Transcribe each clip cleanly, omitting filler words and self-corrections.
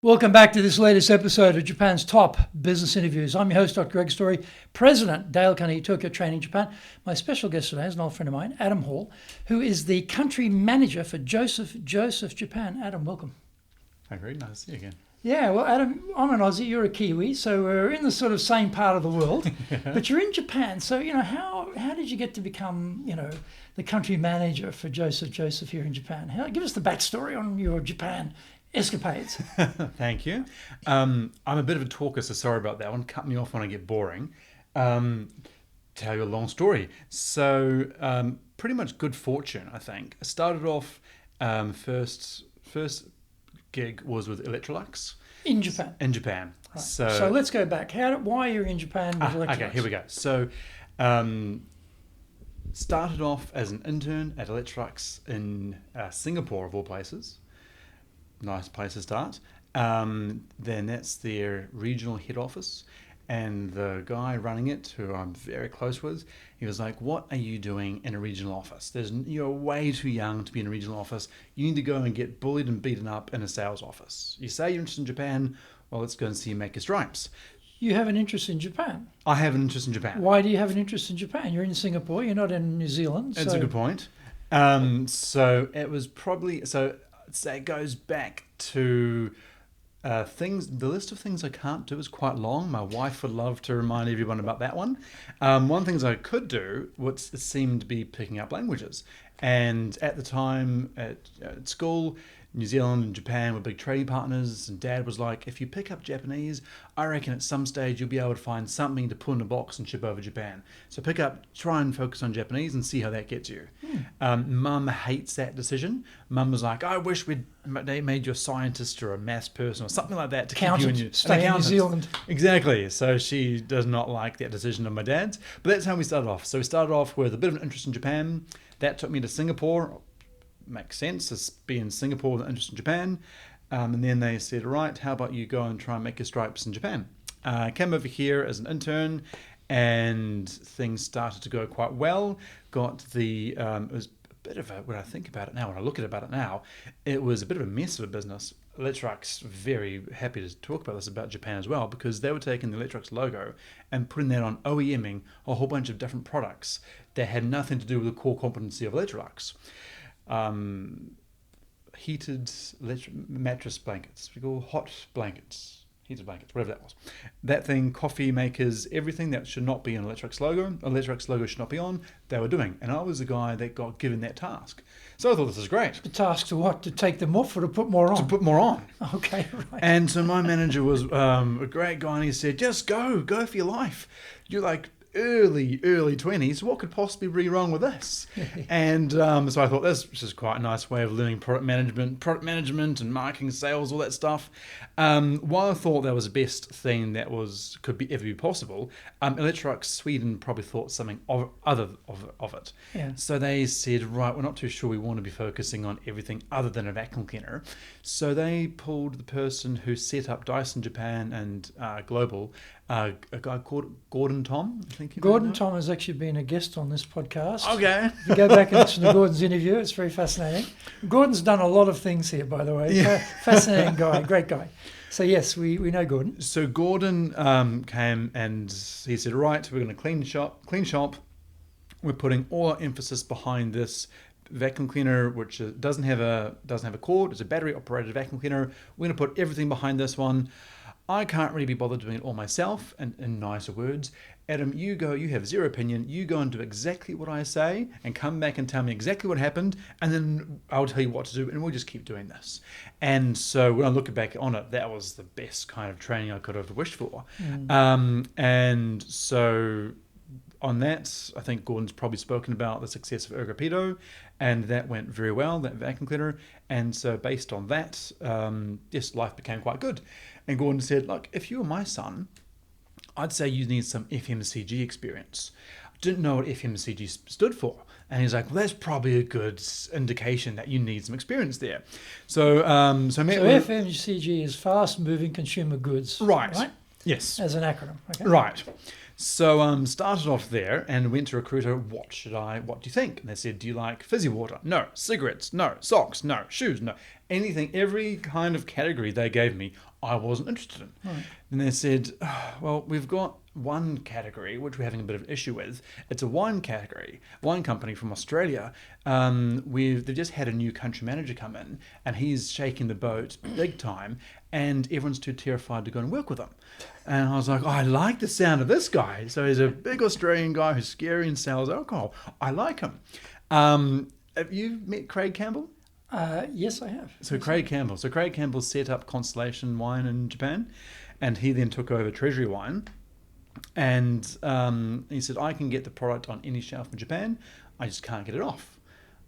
Welcome back to this latest episode of Japan's Top Business Interviews. I'm your host, Dr. Greg Story, President, Dale Carnegie Tokyo Training Japan. My special guest today is an old friend of mine, Adam Hall, who is the country manager for Joseph Japan. Adam, welcome. Hi, Greg. Nice to see you again. Yeah, well, Adam, I'm an Aussie, you're a Kiwi, so we're in the sort of same part of the world, but you're in Japan. So, how did you get to become, the country manager for Joseph here in Japan? Give us the backstory on your Japan escapades. Thank you. I'm a bit of a talker, so sorry about that one. Cut me off when I get boring. Tell you a long story. So, pretty much good fortune, I think. I started off, first gig was with Electrolux. In Japan? In Japan. Right. So let's go back. Why you're in Japan with Electrolux? Okay, here we go. So, started off as an intern at Electrolux in Singapore, of all places. Nice place to start. Then that's their regional head office. And the guy running it, who I'm very close with, he was like, "What are you doing in a regional office? You're way too young to be in a regional office. You need to go and get bullied and beaten up in a sales office. You say you're interested in Japan, well, let's go and see you make your stripes." You have an interest in Japan? I have an interest in Japan. Why do you have an interest in Japan? You're in Singapore, you're not in New Zealand. That's a good point. So it was probably... So I'd say it goes back to... the list of things I can't do is quite long. My wife would love to remind everyone about that one. One of the things I could do seemed to be picking up languages. And at the time at school, New Zealand and Japan were big trading partners, and Dad was like, if you pick up Japanese, I reckon at some stage you'll be able to find something to put in a box and ship over Japan. So try and focus on Japanese and see how that gets you. Mum hates that decision. Mum was like, I wish they made you a scientist or a maths person or something like that to keep you in New Zealand. Exactly. So she does not like that decision of my dad's. But that's how we started off. So we started off with a bit of an interest in Japan. That took me to Singapore. Makes sense, as being in Singapore with an interest in Japan. And then they said, right, how about you go and try and make your stripes in Japan? I came over here as an intern, and things started to go quite well. It was a bit of when I think about it now, when I look about it now, it was a bit of a mess of a business. Electrolux, very happy to talk about this about Japan as well, because they were taking the Electrolux logo and putting that on OEMing a whole bunch of different products that had nothing to do with the core competency of Electrolux. Heated mattress blankets, we call hot blankets, heated blankets, whatever that was. That thing, coffee makers, everything that should not be an Electrolux logo should not be on, they were doing. And I was the guy that got given that task. So I thought, this is great. The task to what? To take them off or to put more on? To put more on. Okay, right. And so my manager was a great guy, and he said, just go for your life. You're like early 20s, what could possibly be wrong with this? And so I thought this is quite a nice way of learning product management and marketing, sales, all that stuff. While I thought that was the best thing that could ever be possible, Electrolux Sweden probably thought something of it. Yeah. So they said, right, we're not too sure we want to be focusing on everything other than a vacuum cleaner. So they pulled the person who set up Dyson Japan and Global, a guy called Gordon Tom. I think Gordon Tom has actually been a guest on this podcast. Okay. If you go back and listen to Gordon's interview, it's very fascinating. Gordon's done a lot of things here, by the way. Yeah. Fascinating guy, great guy. So yes, we know Gordon. So Gordon came and he said, right, we're going to clean shop. We're putting all our emphasis behind this vacuum cleaner, which doesn't have a cord. It's a battery operated vacuum cleaner. We're going to put everything behind this one. I can't really be bothered doing it all myself, and in nicer words. Adam, you have zero opinion, you go and do exactly what I say and come back and tell me exactly what happened, and then I'll tell you what to do, and we'll just keep doing this. And so when I look back on it, that was the best kind of training I could have wished for. And so on that, I think Gordon's probably spoken about the success of Ergopedo, and that went very well, that vacuum cleaner. And so based on that, yes, life became quite good. And Gordon said, look, if you were my son, I'd say you need some FMCG experience. I didn't know what FMCG stood for. And he's like, well, that's probably a good indication that you need some experience there. So FMCG is fast-moving consumer goods. Right? Yes. As an acronym. Okay. Right. So started off there and went to recruiter, what do you think? And they said, do you like fizzy water? No. Cigarettes? No. Socks? No. Shoes? No. anything, every kind of category they gave me, I wasn't interested in. Right. And they said, "Oh, well, we've got one category which we're having a bit of an issue with. It's a wine category, wine company from Australia. They've just had a new country manager come in, and he's shaking the boat big time, and everyone's too terrified to go and work with him." And I was like, "Oh, I like the sound of this guy." So he's a big Australian guy who's scary and sells alcohol. I like him. Have you met Craig Campbell? Yes, I have. So Craig Campbell set up Constellation Wine in Japan, and he then took over Treasury Wine. And he said, "I can get the product on any shelf in Japan. I just can't get it off."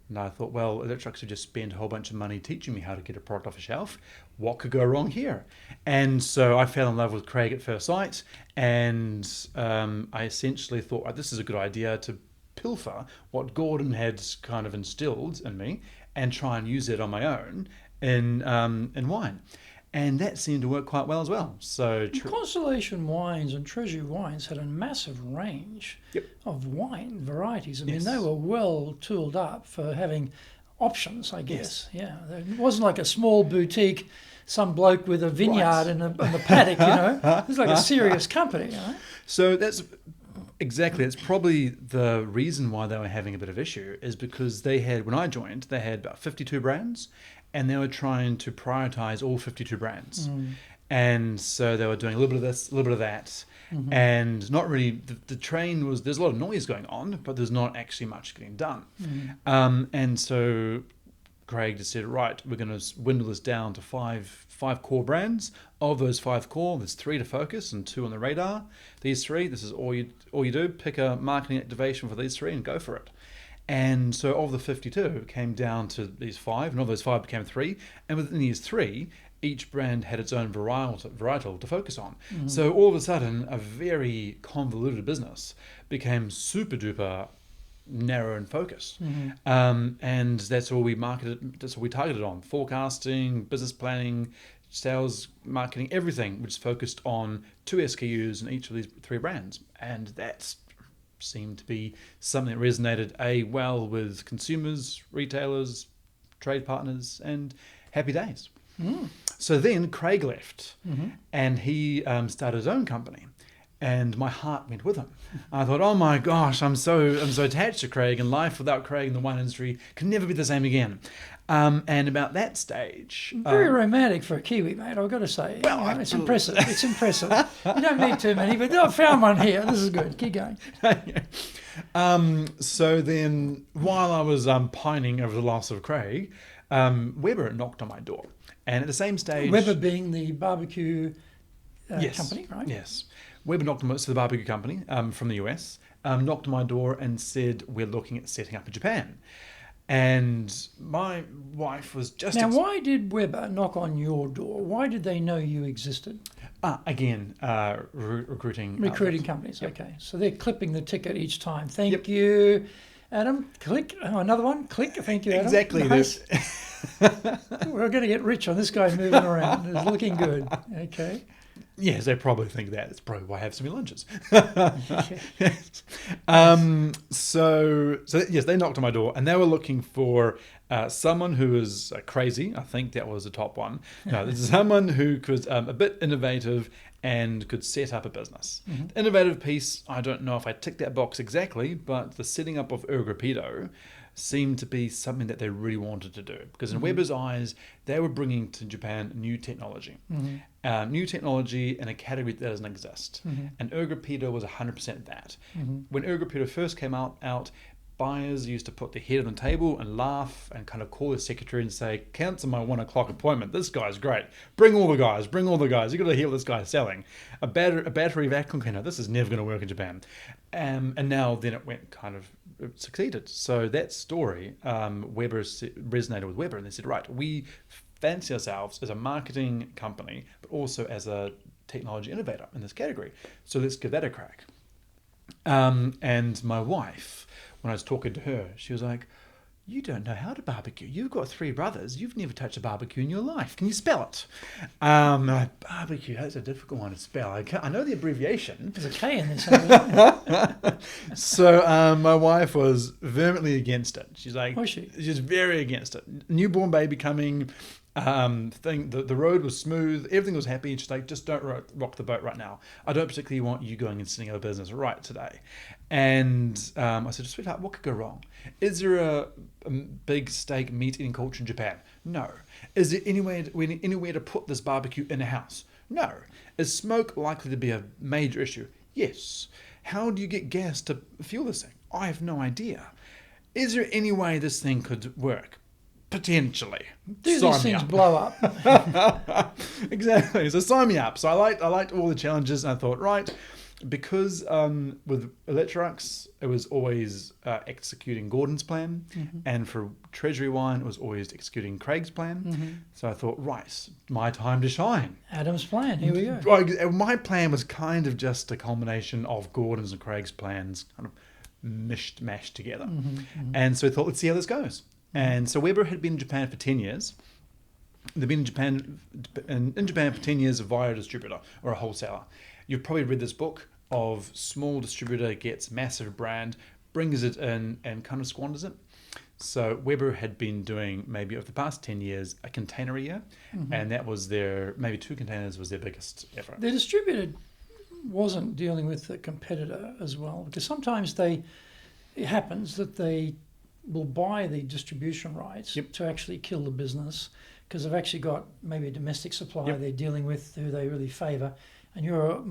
And I thought, well, Electrolux have just spent a whole bunch of money teaching me how to get a product off a shelf. What could go wrong here? And so I fell in love with Craig at first sight. And I essentially thought, "Oh, this is a good idea to pilfer what Gordon had kind of instilled in me and try and use it on my own in wine." And that seemed to work quite well as well. So Constellation Wines and Treasury Wines had a massive range of wine varieties. I mean, they were well tooled up for having options, I guess. Yeah, it wasn't like a small boutique, some bloke with a vineyard in the paddock, It was like a serious company, So that's probably the reason why they were having a bit of issue, is because when I joined, they had about 52 brands, and they were trying to prioritize all 52 brands. And so they were doing a little bit of this, a little bit of that, and not really, the train was, there's a lot of noise going on, but there's not actually much getting done. And so Craig just said, "Right, we're going to dwindle this down to five core brands. Of those 5 core, there's 3 to focus and 2 on the radar. These 3, this is all you do. Pick a marketing activation for these 3 and go for it." And so of the 52, it came down to these 5, and of those 5 became 3. And within these 3, each brand had its own varietal to focus on. So all of a sudden, a very convoluted business became super duper narrow and focused. And that's all we marketed, that's all we targeted on. Forecasting, business planning, sales, marketing, everything which is focused on 2 SKUs in each of these 3 brands. And that's seemed to be something that resonated well with consumers, retailers, trade partners, and happy days. So then Craig left, and he started his own company, and my heart went with him. I thought, "Oh my gosh, I'm so attached to Craig, and life without Craig in the wine industry can never be the same again." And about that stage, very romantic for a Kiwi, mate. I've got to say. Well, it's impressive. It's impressive. You don't meet too many, but I found one here. This is good. Keep going. So then, while I was pining over the loss of Craig, Weber knocked on my door, and at the same stage, Weber being the barbecue company, right? Yes. Weber knocked on the barbecue company from the US, knocked on my door and said, "We're looking at setting up in Japan." And my wife was just... Now, why did Weber knock on your door? Why did they know you existed? Again, recruiting companies, okay. So they're clipping the ticket each time. Thank you, Adam. Click. Oh, another one. Click. Thank you, Adam. Exactly. Nice. We're going to get rich on this guy moving around. It's looking good. Okay. Yes, they probably think that. It's probably why I have so many lunches. So yes, they knocked on my door, and they were looking for someone who was crazy. I think that was the top one. No, this is someone who was a bit innovative and could set up a business. The innovative piece, I don't know if I ticked that box exactly, but the setting up of Rapido seemed to be something that they really wanted to do, because in Weber's eyes, they were bringing to Japan new technology. New technology in a category that doesn't exist. And Rapido was 100% that. When Rapido first came out, buyers used to put their head on the table and laugh and kind of call the secretary and say, "Cancel my 1 o'clock appointment. This guy's great. Bring all the guys. You've got to hear what this guy's selling. A battery vacuum cleaner. This is never going to work in Japan." And now then it went kind of succeeded. So that story, Weber resonated with Weber, and they said, "Right, we fancy ourselves as a marketing company, but also as a technology innovator in this category. So let's give that a crack." And my wife, when I was talking to her, she was like, "You don't know how to barbecue. You've got 3 brothers. You've never touched a barbecue in your life. Can you spell it?" Like, barbecue, that's a difficult one to spell. I know the abbreviation. There's a K in there. So my wife was vehemently against it. She's like, Was she? She's very against it. Newborn baby coming. The road was smooth, everything was happy. She's like, just don't rock the boat right now. I don't particularly want you going and setting up a business right today. And I said, sweetheart, what could go wrong? Is there a big steak meat eating culture in Japan? No. Is there anywhere to put this barbecue in a house? No. Is smoke likely to be a major issue? Yes. How do you get gas to fuel this thing? I have no idea. Is there any way this thing could work? Potentially. Do these things blow up? Exactly. So sign me up. So I liked all the challenges, and I thought, right, because with Electrolux, it was always executing Gordon's plan, and for Treasury Wine, it was always executing Craig's plan. So I thought, right, my time to shine. Adam's plan. Here we go. My plan was kind of just a culmination of Gordon's and Craig's plans, kind of mashed together. And so I thought, let's see how this goes. And so Weber had been in Japan for 10 years. They've been in Japan for 10 years via a distributor or a wholesaler. You've probably read this book of small distributor gets massive brand, brings it in and kind of squanders it. So Weber had been doing maybe over the past 10 years a container a year, and that was maybe 2 containers was their biggest effort. The distributor wasn't dealing with the competitor as well, because sometimes it happens that they will buy the distribution rights to actually kill the business, because they've actually got maybe a domestic supplier they're dealing with who they really favour, and you're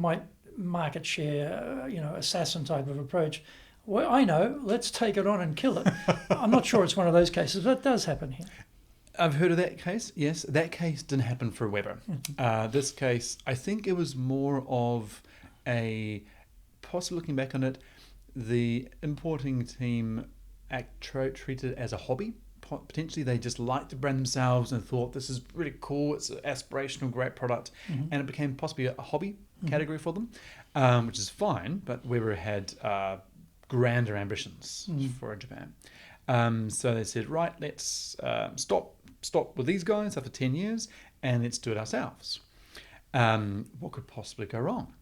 market share, assassin type of approach. Well, I know, let's take it on and kill it. I'm not sure it's one of those cases, but it does happen here. I've heard of that case, yes. That case didn't happen for Weber. This case, I think it was more of possibly looking back on it, the importing team treated it as a hobby. Potentially they just liked to brand themselves and thought this is really cool, it's an aspirational, great product, and it became possibly a hobby category for them, which is fine, but Weber had grander ambitions for Japan. So they said, right, let's stop with these guys after 10 years and let's do it ourselves. What could possibly go wrong?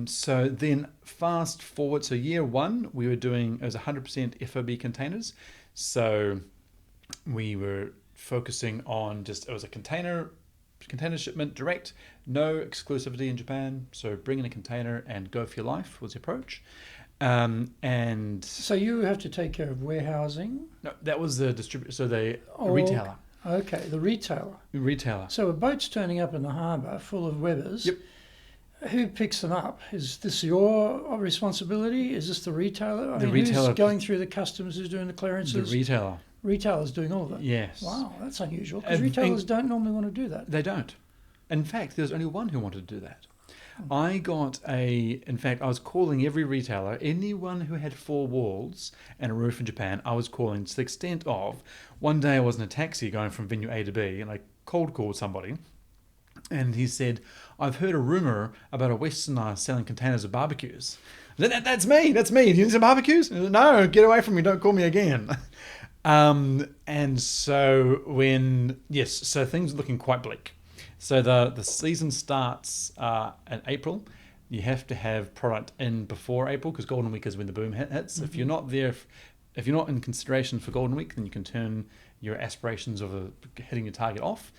So then fast forward, so year 1 we were doing, it was 100% FOB containers. So we were focusing on it was a container shipment direct, no exclusivity in Japan. So bring in a container and go for your life was the approach. And so you have to take care of warehousing? No, that was the distributor, so the retailer. Okay, the retailer. So a boat's turning up in the harbour full of Webers. Yep. Who picks them up? Is this your responsibility? Is this the retailer? Retailer. Who's going through the customs? Who's doing the clearances? The retailer. Retailer's doing all of it? Yes. Wow, that's unusual, because retailers don't normally want to do that. They don't. In fact, there's only one who wanted to do that. I was calling every retailer, anyone who had 4 walls and a roof in Japan, I was calling to the extent of, one day I was in a taxi going from venue A to B, and I cold called somebody, and he said, I've heard a rumour about a Westerner selling containers of barbecues. That's me. Do you need some barbecues? No, get away from me. Don't call me again. And so so things are looking quite bleak. So the season starts in April. You have to have product in before April, because Golden Week is when the boom hits. If you're not there, if you're not in consideration for Golden Week, then you can turn your aspirations of hitting your target off.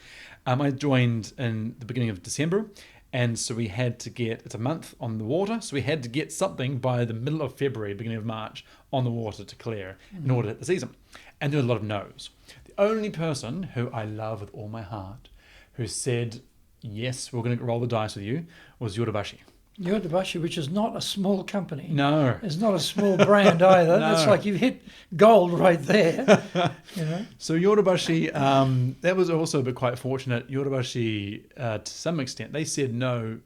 I joined in the beginning of December, and so we had to it's a month on the water, so we had to get something by the middle of February, beginning of March, on the water to clear in order to hit the season. And there were a lot of no's. The only person who I love with all my heart, who said, yes, we're going to roll the dice with you, was Yodobashi. Yodobashi, which is not a small company. No. It's not a small brand either. No. That's like you've hit gold right there. So Yodobashi, that was also a bit quite fortunate. Yodobashi, to some extent, they said no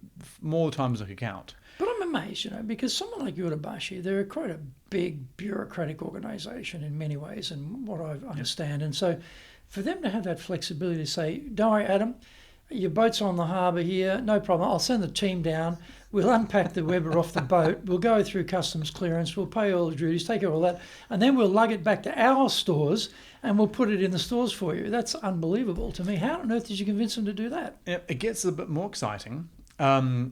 more times than I could count. But I'm amazed, because someone like Yodobashi, they're quite a big bureaucratic organisation in many ways, and what I understand. And so for them to have that flexibility to say, don't worry, Adam, your boat's on the harbour here, no problem. I'll send the team down. We'll unpack the Weber off the boat. We'll go through customs clearance. We'll pay all the duties, take care of all that. And then we'll lug it back to our stores and we'll put it in the stores for you. That's unbelievable to me. How on earth did you convince them to do that? It gets a bit more exciting.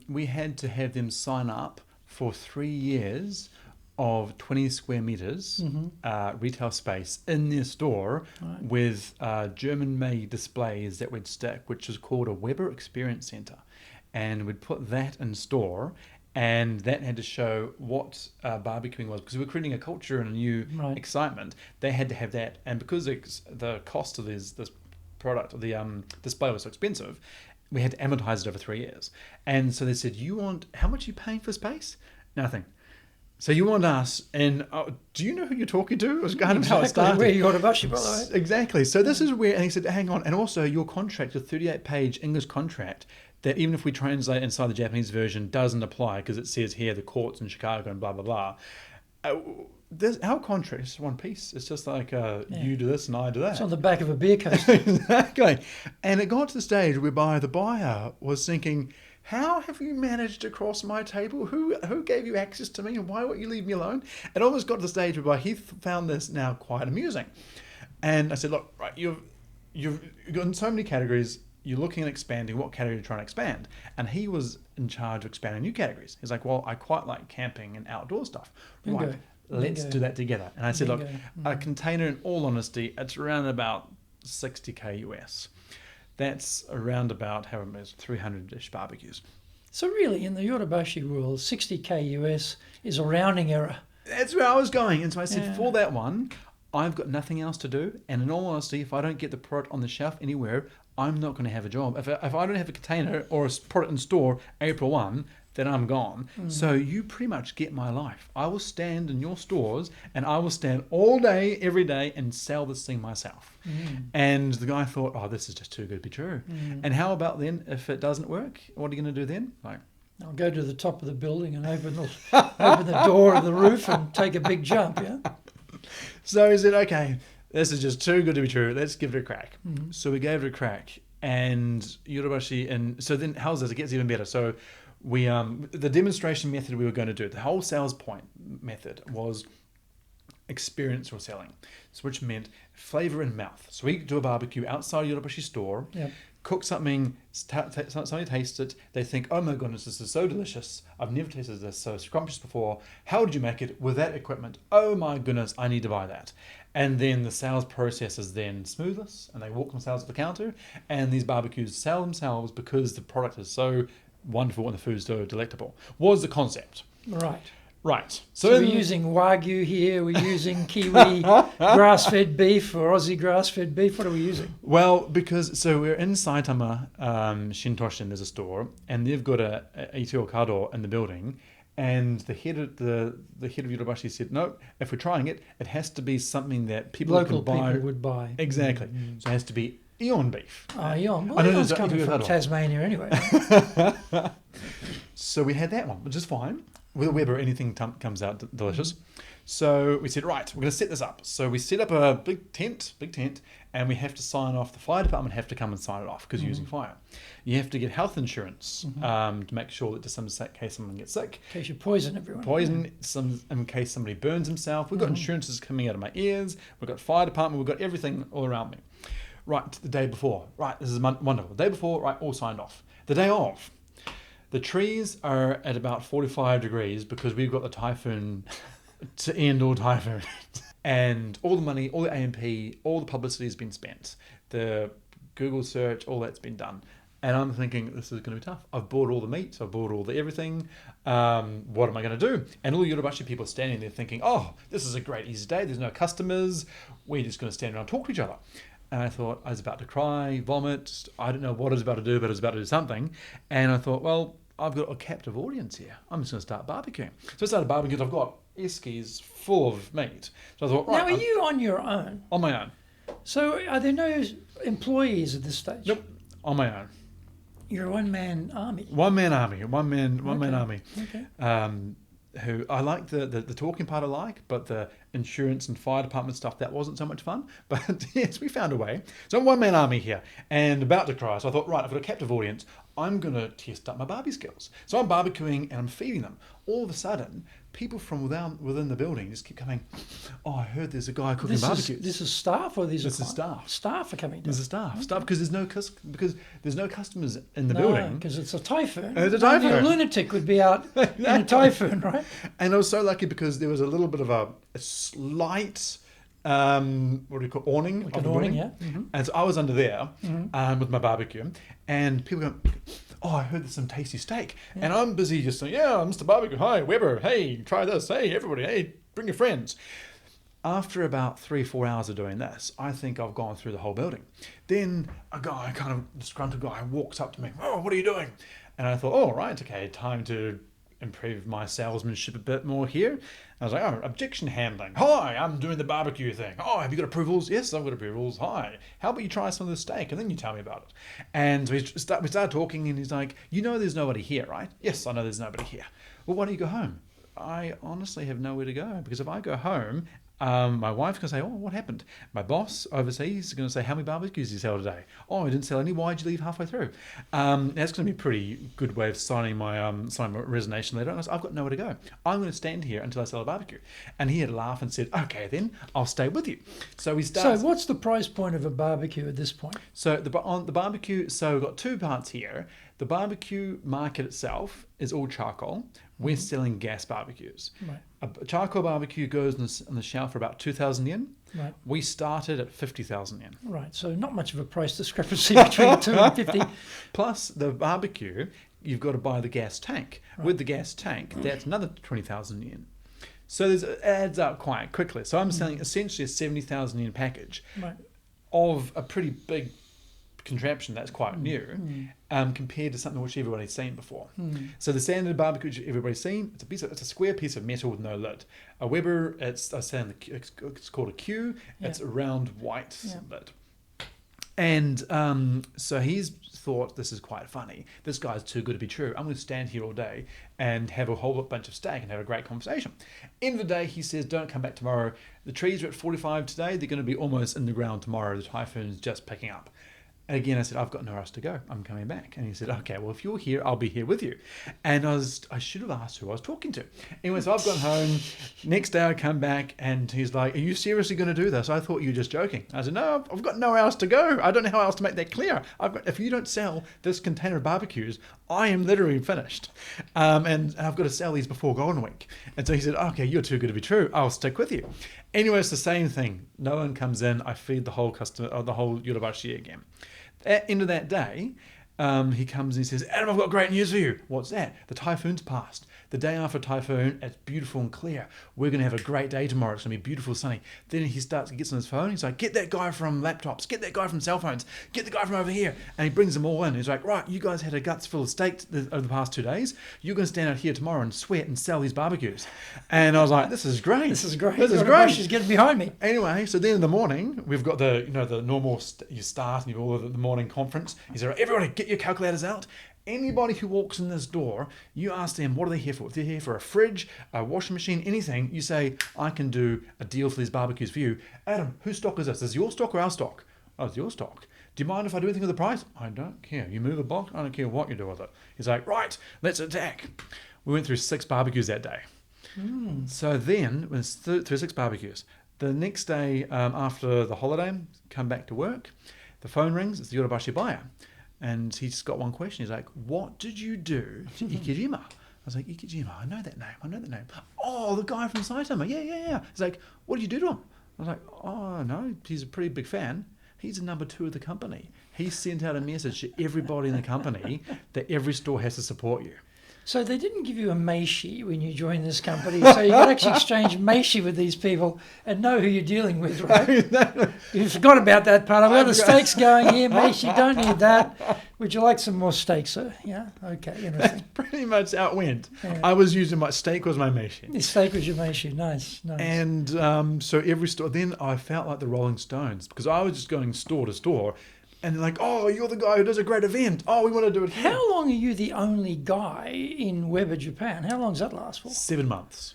We had to have them sign up for 3 years of 20 square meters retail space in their store with German-made displays that we'd stick, which is called a Weber Experience Center. And we'd put that in store, and that had to show what barbecuing was, because we were creating a culture and a new excitement. They had to have that, and because the cost of this product, the display was so expensive, we had to amortize it over 3 years. And so they said, how much are you paying for space? Nothing. So you want us, and do you know who you're talking to? It was kind of how it started. Where you got a bushy, by the way. Exactly. So this is where, and he said, hang on, and also your contract, a 38-page English contract, that even if we translate inside the Japanese version, doesn't apply, because it says here the courts in Chicago and blah, blah, blah. Our contract is one piece. It's just like you do this and I do that. It's on the back of a beer coaster. Exactly. And it got to the stage whereby the buyer was thinking, how have you managed to cross my table? Who gave you access to me, and why won't you leave me alone? It almost got to the stage whereby he found this now quite amusing. And I said, look, right, you've got in so many categories, you're looking at expanding. What category are you trying to expand? And he was in charge of expanding new categories. He's like, well, I quite like camping and outdoor stuff. Right, let's do that together. And I said, look, a container, in all honesty, it's around about 60K US. That's around about, however many, 300-ish barbecues. So really, in the Yodobashi world, 60K US is a rounding error. That's where I was going. And so I said, for that one, I've got nothing else to do. And in all honesty, if I don't get the product on the shelf anywhere, I'm not going to have a job. If I don't have a container or a product in store April 1, then I'm gone. So you pretty much get my life. I will stand in your stores, and I will stand all day, every day, and sell this thing myself. And the guy thought, oh, this is just too good to be true. And how about then, if it doesn't work, what are you going to do then? Like, I'll go to the top of the building and open the door of the roof and take a big jump, yeah? So he said, okay, this is just too good to be true. Let's give it a crack. So we gave it a crack. And Yodobashi, and so then how's this? It gets even better. So we the demonstration method we were going to do, the whole sales point method was experiential selling, which meant flavor in mouth. So we do a barbecue outside Yodobashi store, cook something, somebody tastes it, they think, oh my goodness, this is so delicious. I've never tasted this so scrumptious before. How did you make it with that equipment? Oh my goodness, I need to buy that. And then the sales process is then smoothness, and they walk themselves to the counter, and these barbecues sell themselves because the product is so wonderful and the food's so delectable, was the concept. Right. So we're using Wagyu here, we're using Kiwi grass-fed beef or Aussie grass-fed beef. What are we using? Well, so we're in Saitama, Shintoshin, there's a store, and they've got a Ito Kado in the building, and the head of Yodobashi said, no, if we're trying it, it has to be something that local people would buy. Exactly. So it has to be Eon beef. Oh, Eon. Well, Eon's coming from Tasmania anyway. So we had that one, which is fine. With a Weber, anything comes out delicious. So we said, right, we're going to set this up. So we set up a big tent, and we have to sign off. The fire department have to come and sign it off because you're using fire. You have to get health insurance to make sure that just in case someone gets sick. In case you poison everyone. In case somebody burns himself. We've got insurances coming out of my ears. We've got fire department. We've got everything all around me. Right, the day before. Right, this is wonderful. The day before, right, all signed off. The day of. The trees are at about 45 degrees because we've got the typhoon to end all typhoon. And all the money, all the A&P, all the publicity has been spent. The Google search, all that's been done. And I'm thinking, this is going to be tough. I've bought all the meat. I've bought all the everything. What am I going to do? And all the Yodobashi people are standing there thinking, oh, this is a great easy day. There's no customers. We're just going to stand around and talk to each other. And I thought I was about to cry, vomit. I don't know what I was about to do, but I was about to do something. And I thought, well, I've got a captive audience here. I'm just going to start barbecuing. So I started barbecuing. I've got eskies full of meat. So I thought, right. Now, are you on your own? On my own. So are there no employees at this stage? Nope. On my own. You're a one-man army. One-man army. One-man army. Okay. Who I like the talking part I like, but the insurance and fire department stuff, that wasn't so much fun. But yes, we found a way. So I'm one-man army here and about to cry. So I thought, right, I've got a captive audience. I'm going to test up my barbie skills. So I'm barbecuing and I'm feeding them. All of a sudden, people from within the building just keep coming, oh, I heard there's a guy cooking barbecues. This is staff or This is staff. Staff are coming down. This is staff. Staff because there's no customers in the building. Because it's a typhoon. It's a typhoon. Only a lunatic would be out in a typhoon, right? And I was so lucky because there was a little bit of a slight, what do you call awning? Like an awning, yeah. Mm-hmm. And so I was under there with my barbecue, and people go, oh, I heard there's some tasty steak. Yeah. And I'm busy just saying, yeah, Mr. Barbecue, hi, Weber, hey, try this, hey, everybody, hey, bring your friends. After about 3-4 hours of doing this, I think I've gone through the whole building. Then a guy, kind of disgruntled guy, walks up to me, oh, what are you doing? And I thought, oh, right, okay, time to improve my salesmanship a bit more here. I was like, oh, objection handling. Hi, I'm doing the barbecue thing. Oh, have you got approvals? Yes, I've got approvals. Hi. How about you try some of the steak and then you tell me about it? And so we started talking and he's like, you know there's nobody here, right? Yes, I know there's nobody here. Well, why don't you go home? I honestly have nowhere to go because if I go home, my wife's going to say, oh, what happened? My boss overseas is going to say, how many barbecues did you sell today? Oh, I didn't sell any. Why'd you leave halfway through? That's going to be a pretty good way of signing my resignation letter. And I said, I've got nowhere to go. I'm going to stand here until I sell a barbecue. And he had a laugh and said, okay, then I'll stay with you. So we start. So what's the price point of a barbecue at this point? So on the barbecue, so we've got two parts here. The barbecue market itself is all charcoal. We're selling gas barbecues. Right. A charcoal barbecue goes on the shelf for about 2,000 yen. Right. We started at 50,000 yen. Right. So not much of a price discrepancy between 2 and 50. Plus the barbecue, you've got to buy the gas tank. Right. With the gas tank, that's another 20,000 yen. So it adds up quite quickly. So I'm selling essentially a 70,000 yen package of a pretty big contraption that's quite new compared to something which everybody's seen before. So the standard barbecue which everybody's seen, it's a square piece of metal with no lid. A Weber, it's called a Q. Yeah. It's a round white lid. And so he's thought, this is quite funny. This guy's too good to be true. I'm going to stand here all day and have a whole bunch of steak and have a great conversation. End of the day, he says, don't come back tomorrow. The trees are at 45 today. They're going to be almost in the ground tomorrow. The typhoon's just picking up. And again, I said, I've got nowhere else to go. I'm coming back. And he said, okay, well, if you're here, I'll be here with you. And I should have asked who I was talking to. Anyway, so I've gone home. Next day I come back and he's like, are you seriously going to do this? I thought you were just joking. I said, no, I've got nowhere else to go. I don't know how else to make that clear. If you don't sell this container of barbecues, I am literally finished. And I've got to sell these before Golden Week. And so he said, okay, you're too good to be true. I'll stick with you. Anyway, it's the same thing. No one comes in. I feed the whole Yodobashi again. At the end of that day, he comes and he says, Adam, I've got great news for you. What's that? The typhoon's passed. The day after typhoon, it's beautiful and clear. We're going to have a great day tomorrow. It's going to be beautiful, sunny. Then he gets on his phone. He's like, get that guy from laptops. Get that guy from cell phones. Get the guy from over here. And he brings them all in. He's like, right, you guys had a guts full of steak over the past 2 days. You're going to stand out here tomorrow and sweat and sell these barbecues. And I was like, this is great. This is great. This is great. She's getting behind me. Anyway, so then in the morning, we've got the normal, you start and you've all the morning conference. He said, everybody get your calculators out. Anybody who walks in this door, you ask them, what are they here for? If they're here for a fridge, a washing machine, anything, you say, I can do a deal for these barbecues for you. Adam, whose stock is this? Is it your stock or our stock? Oh, it's your stock. Do you mind if I do anything with the price? I don't care. You move a box, I don't care what you do with it. He's like, right, let's attack. We went through 6 barbecues that day. So then, through 6 barbecues. The next day after the holiday, come back to work, the phone rings, it's the Yodobashi buyer. And he's got one question. He's like, what did you do to Ikejima? I was like, Ikejima, I know that name. Oh, the guy from Saitama. Yeah. He's like, what did you do to him? I was like, oh, no, he's a pretty big fan. He's the number 2 of the company. He sent out a message to everybody in the company that every store has to support you. So they didn't give you a meishi when you joined this company, so you could actually exchange meishi with these people and know who you're dealing with, right? You forgot about that part. I've got the steaks going here, meishi, don't need that. Would you like some more steak, sir? Yeah? Okay, interesting. That's pretty much how it went. Yeah. I was using my steak was my meishi. The steak was your meishi, nice. And so every store, then I felt like the Rolling Stones because I was just going store to store. And they're like, oh, you're the guy who does a great event. Oh, we want to do it here. How long are you the only guy in Weber, Japan? How long does that last for? 7 months.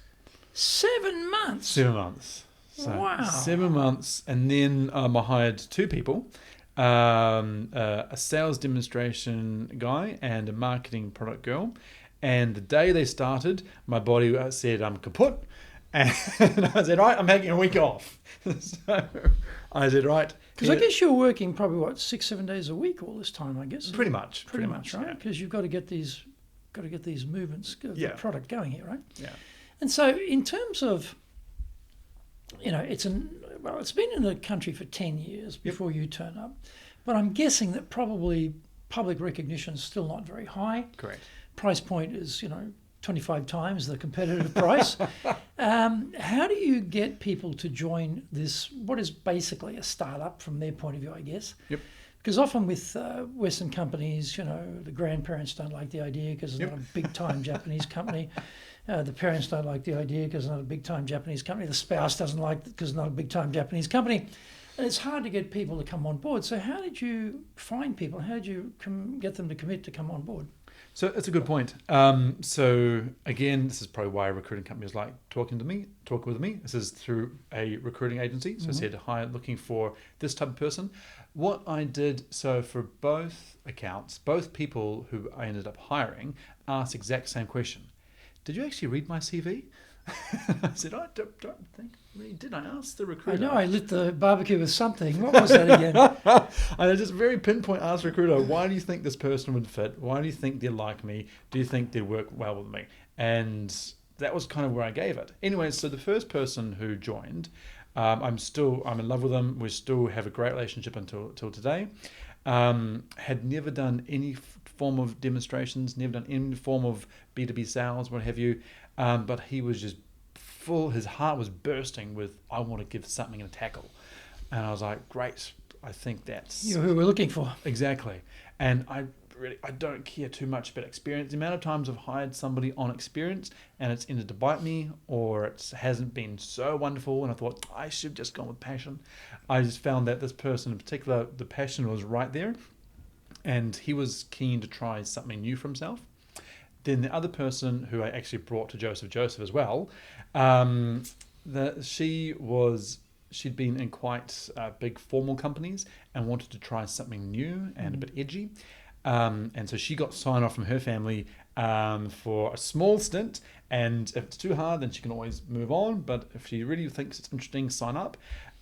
7 months? 7 months. So wow. 7 months. And then I hired 2 people. a sales demonstration guy, and a marketing product girl. And the day they started, my body said, I'm kaput. And I said, right, I'm taking a week off. So I said, right. Because I guess you're working probably, 6-7 days a week all this time, I guess. Pretty much, right? Because you've got to get these movements, the product going here, right? Yeah. And so in terms of, it's been in the country for 10 years before you turn up, but I'm guessing that probably public recognition is still not very high. Correct. Price point is, 25 times the competitive price. How do you get people to join this, what is basically a startup from their point of view, I guess? Yep. Because often with Western companies, the grandparents don't like the idea because it's not a big-time Japanese company. The parents don't like the idea because it's not a big-time Japanese company. The spouse doesn't like it because it's not a big-time Japanese company. And it's hard to get people to come on board. So how did you find people? How did you get them to commit to come on board? So it's a good point. So again, this is probably why recruiting companies like talking with me. This is through a recruiting agency. So I said, hi, looking for this type of person. What I did, so for both accounts, both people who I ended up hiring asked the exact same question. Did you actually read my CV? I said, I don't think we did. I asked the recruiter. I know I lit the barbecue with something. What was that again? I just very pinpoint asked the recruiter, why do you think this person would fit? Why do you think they'd like me? Do you think they'd work well with me? And that was kind of where I gave it. Anyway, so the first person who joined, I'm in love with them. We still have a great relationship until today. Had never done any form of demonstrations, never done any form of B2B sales, what have you. But he was just full, his heart was bursting with, I want to give something a tackle. And I was like, great, I think that's... You're who we're looking for. Exactly. And I don't care too much about experience. The amount of times I've hired somebody on experience and it's ended to bite me, or it hasn't been so wonderful and I thought, I should have just gone with passion. I just found that this person in particular, the passion was right there and he was keen to try something new for himself. Then the other person who I actually brought to Joseph as well, she'd been in quite big formal companies and wanted to try something new and a bit edgy. And so she got sign off from her family for a small stint. And if it's too hard, then she can always move on. But if she really thinks it's interesting, sign up.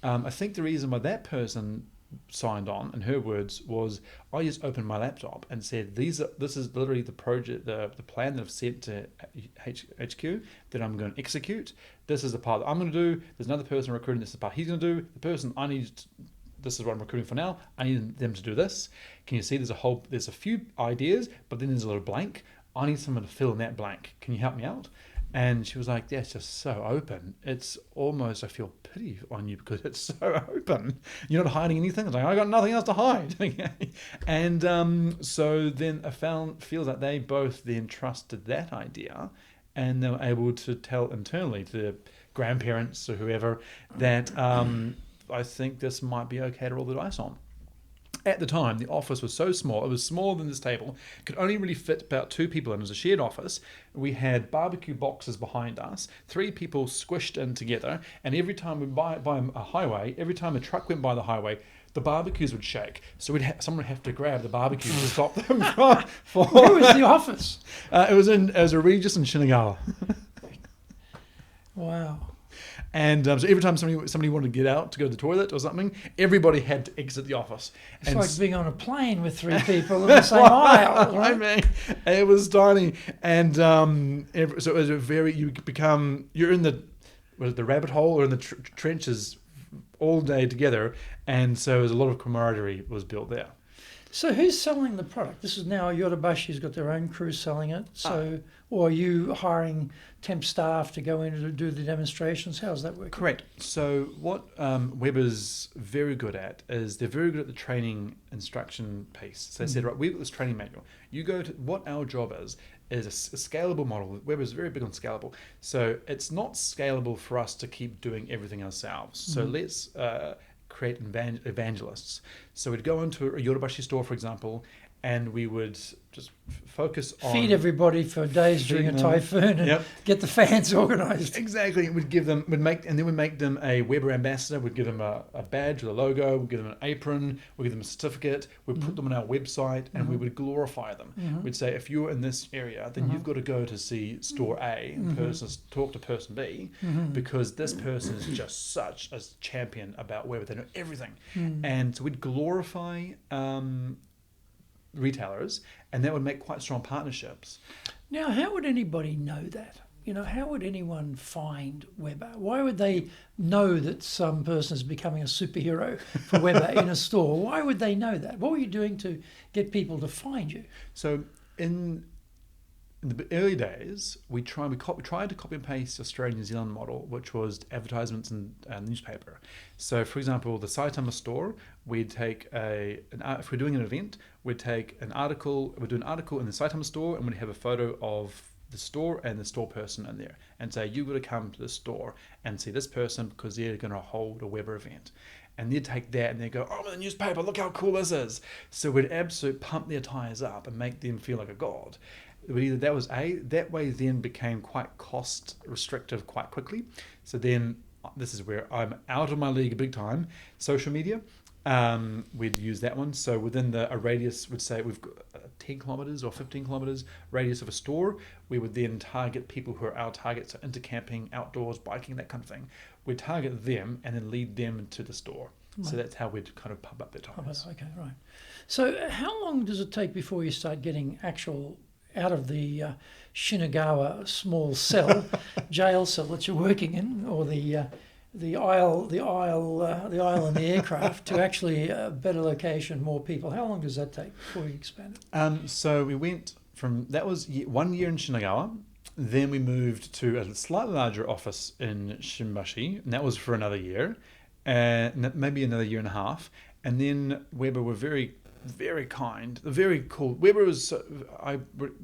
I think the reason why that person signed on, in her words, was I just opened my laptop and said, this is literally the project, the plan that I've sent to HQ that I'm going to execute. This is the part that I'm going to do. There's another person recruiting. This is the part he's going to do. The person this is what I'm recruiting for now. I need them to do this. Can you see there's a few ideas, but then there's a little blank. I need someone to fill in that blank. Can you help me out? And she was like, that's just so open. It's almost, I feel pity on you because it's so open. You're not hiding anything. It's like, I got nothing else to hide. And so then feels like they both then trusted that idea and they were able to tell internally to their grandparents or whoever that I think this might be okay to roll the dice on. At the time, the office was so small, it was smaller than this table, could only really fit about 2 people in. It was a shared office. We had barbecue boxes behind us, 3 people squished in together, and every time we by a highway, every time a truck went by the highway, the barbecues would shake. So someone would have to grab the barbecue to stop them. Where was the office? It was a Regis in Shinagawa. Wow. And so every time somebody wanted to get out to go to the toilet or something, everybody had to exit the office. It's like being on a plane with 3 people in the same aisle. Right? I mean, it was tiny. And so it was you're in the rabbit hole or in the trenches all day together. And so there's a lot of camaraderie was built there. So who's selling the product? This is now Yorubashi's got their own crew selling it. So, or are you hiring temp staff to go in and do the demonstrations? How's that working? Correct. So what Weber's very good at is they're very good at the training instruction piece. So they said, right, we've got this training manual. You go to what our job is a scalable model. Weber's very big on scalable. So it's not scalable for us to keep doing everything ourselves. So let's create evangelists. So we'd go into a Yorubashi store, for example, and we would just focus on Feed everybody for days during a feeding them. typhoon and Yep. get the fans organised. Exactly. We'd give them, then we'd make them a Weber ambassador. We'd give them a badge with a logo. We'd give them an apron. We'd give them a certificate. We'd put them on our website, and we would glorify them. We'd say, if you're in this area, then you've got to go to see store A and talk to person B, because this person is just such a champion about Weber. They know everything, and so we'd glorify retailers, and that would make quite strong partnerships. Now, how would anybody know that? How would anyone find Weber? Why would they know that some person is becoming a superhero for Weber in a store? Why would they know that? What were you doing to get people to find you? So in the early days, we tried to copy and paste the Australia-New Zealand model, which was advertisements in newspaper. So, for example, the Saitama store, we'd take if we're doing an event, we'd take an article, we'd do an article in the Saitama store, and we'd have a photo of the store and the store person in there, and say, you've got to come to the store and see this person because they're going to hold a Weber event. And they'd take that and they'd go, oh, I'm in the newspaper, look how cool this is. So we'd absolutely pump their tires up and make them feel like a god. But either that way then became quite cost restrictive quite quickly. So then this is where I'm out of my league big time. Social media, we'd use that one. So within a radius, we'd say we've got 10 kilometers or 15 kilometers radius of a store. We would then target people who are our targets, so into camping, outdoors, biking, that kind of thing. We'd target them and then lead them to the store. Right. So that's how we'd kind of pump up their tires. Okay, right. So how long does it take before you start getting actual out of the Shinagawa small cell, jail cell that you're working in, or the aisle in the aircraft, to actually a better location, more people? How long does that take before you expand it? So we went from, that was 1 year in Shinagawa. Then we moved to a slightly larger office in Shimbashi, and that was for another year, and maybe another year and a half. And then Weber were very kind, very cool. Weber was,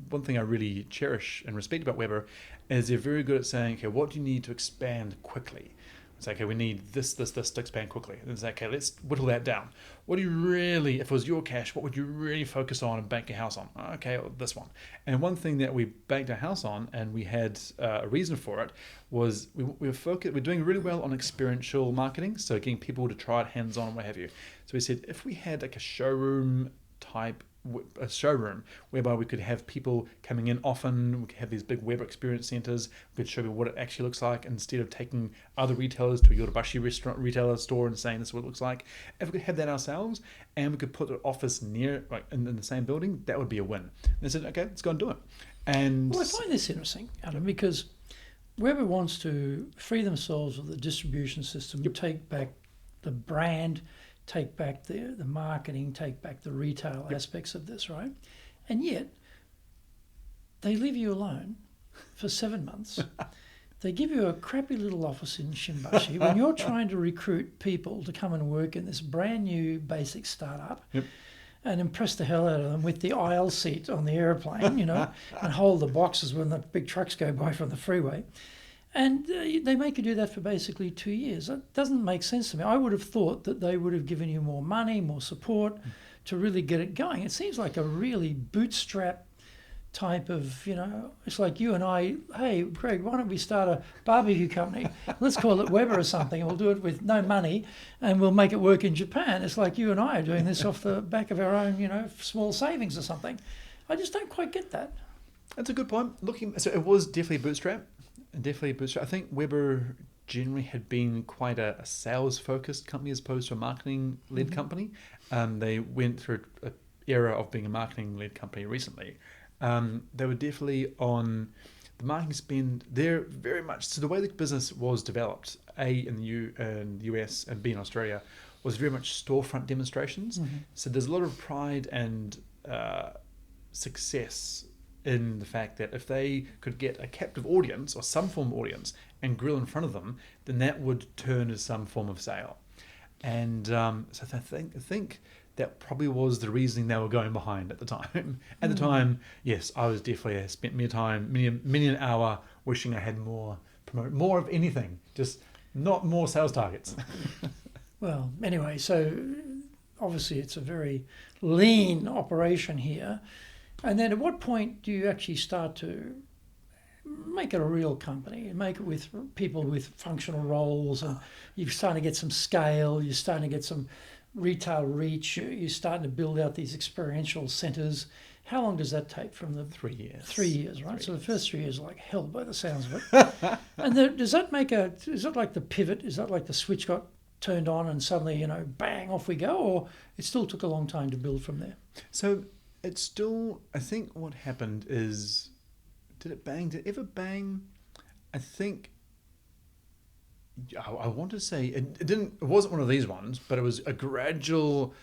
one thing I really cherish and respect about Weber is they're very good at saying, okay, what do you need to expand quickly? It's like, okay, we need this to expand quickly. And it's like, okay, let's whittle that down. What do you really, if it was your cash, what would you really focus on and bank your house on? Okay, well, this one. And one thing that we banked our house on, and we had a reason for it, was we're doing really well on experiential marketing, so getting people to try it hands-on and what have you. So we said, if we had like a showroom whereby we could have people coming in often, we could have these big Weber experience centers, we could show people what it actually looks like instead of taking other retailers to a Yodobashi retailer store and saying this is what it looks like. If we could have that ourselves and we could put the office near, like in the same building, that would be a win. And they said, okay, let's go and do it. And I find this interesting, Adam, because Weber wants to free themselves of the distribution system, take back the brand, take back the marketing, take back the retail aspects of this, right? And yet, they leave you alone for 7 months. They give you a crappy little office in Shimbashi when you're trying to recruit people to come and work in this brand new basic startup and impress the hell out of them with the aisle seat on the airplane, and hold the boxes when the big trucks go by from the freeway. And they make you do that for basically 2 years. That doesn't make sense to me. I would have thought that they would have given you more money, more support to really get it going. It seems like a really bootstrap type of, it's like you and I, hey, Greg, why don't we start a barbecue company? Let's call it Weber or something, and we'll do it with no money, and we'll make it work in Japan. It's like you and I are doing this off the back of our own, small savings or something. I just don't quite get that. That's a good point. So it was definitely bootstrap. I think Weber generally had been quite a sales-focused company as opposed to a marketing-led company. They went through an era of being a marketing-led company recently. They were definitely on the marketing spend. They're very much, so the way the business was developed, in the US and B in Australia, was very much storefront demonstrations. So there's a lot of pride and success in the fact that if they could get a captive audience or some form of audience and grill in front of them, then that would turn to some form of sale. And so I think that probably was the reasoning they were going behind at the time. At the time, yes, I was definitely spent many an hour wishing I had more of anything, just not more sales targets. Well, anyway, so obviously it's a very lean operation here. And then at what point do you actually start to make it a real company and make it with people with functional roles, and you're starting to get some scale, you're starting to get some retail reach, you're starting to build out these experiential centres? How long does that take from the 3 years? 3 years, right? 3 So the years. first 3 years are like hell by the sounds of it. And does that make is that like the pivot? Is that like the switch got turned on and suddenly, bang, off we go? Or it still took a long time to build from there? So it's still, I think what happened is, did it bang? Did it ever bang? I think, I want to say, it didn't, it wasn't one of these ones, but it was a gradual,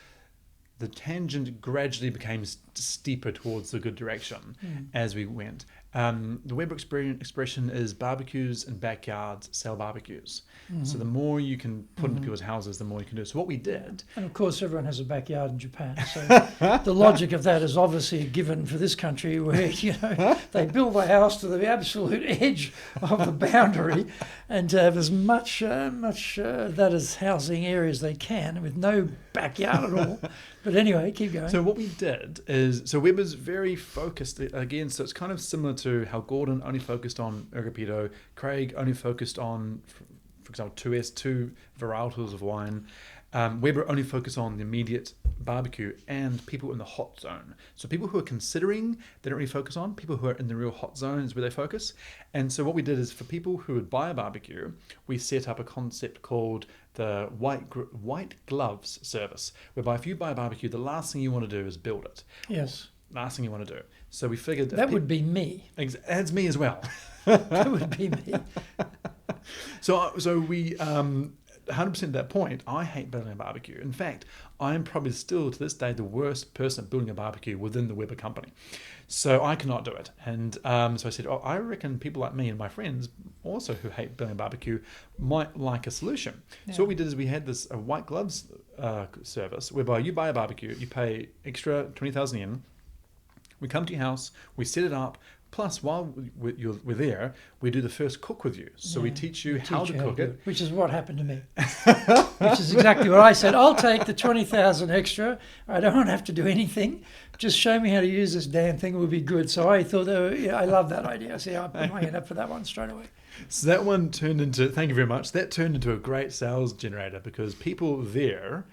the tangent gradually became steeper towards the good direction as we went. The Weber expression is barbecues and backyards sell barbecues. So the more you can put into people's houses, the more you can do. So what we did... And of course, everyone has a backyard in Japan. So the logic of that is obviously a given for this country, where, they build the house to the absolute edge of the boundary and have as much that as housing area as they can, with no backyard at all. But anyway, keep going. So what we did is, so Weber's very focused, again, so it's kind of similar to how Gordon only focused on Agapito, Craig only focused on, for example, 2S, two varietals of wine. Weber only focused on the immediate barbecue and people in the hot zone. So people who are considering, they don't really focus on. People who are in the real hot zone is where they focus. And so what we did is, for people who would buy a barbecue, we set up a concept called the white gloves service, whereby if you buy a barbecue, the last thing you want to do is build it. Yes. Last thing you want to do. So we figured... That would be me. That's me as well. That would be me. So we... 100% at that point, I hate building a barbecue. In fact, I am probably still to this day the worst person at building a barbecue within the Weber company. So I cannot do it. And so I said, I reckon people like me and my friends also who hate building a barbecue might like a solution. Yeah. So what we did is we had this white gloves service, whereby you buy a barbecue, you pay extra 20,000 yen, we come to your house, we set it up. Plus, while we're there, we do the first cook with you. So we teach you how to cook it. Which is what happened to me. Which is exactly what I said. I'll take the 20,000 extra. I don't have to do anything. Just show me how to use this damn thing. It would be good. So I thought, I love that idea. So I put my hand up for that one straight away. So that one turned into, thank you very much, that turned into a great sales generator, because people there,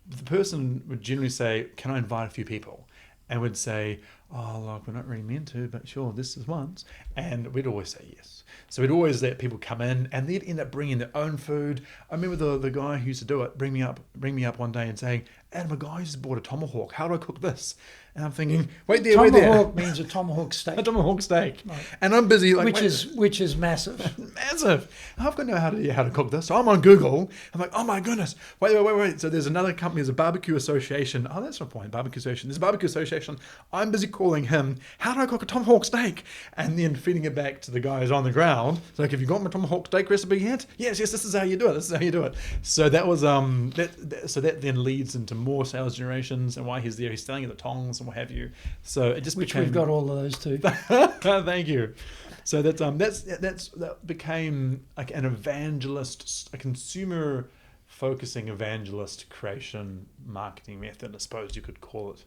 the person would generally say, can I invite a few people? And would say, oh, look, we're not really meant to, but sure, this is once. And we'd always say yes. So we'd always let people come in, and they'd end up bringing their own food. I remember the guy who used to do it bring me up one day and saying, Adam, a guy just bought a tomahawk. How do I cook this? And I'm thinking, wait there. Tomahawk means a tomahawk steak. A tomahawk steak. Right. And I'm busy. Like, which is massive. Massive. I've got to know how to cook this. So I'm on Google. I'm like, oh my goodness. Wait. So there's another company, there's a barbecue association. Oh, that's not point. Barbecue association. There's a barbecue association. I'm busy calling him, how do I cook a tomahawk steak? And then feeding it back to the guys on the ground. It's like, have you got my tomahawk steak recipe yet? Yes, this is how you do it. So that was so that then leads into more sales generations, and why he's there. He's selling at the tongs and what have you. So it just we've got all of those too. Thank you. So that became like an evangelist, a consumer focusing evangelist creation marketing method, I suppose you could call it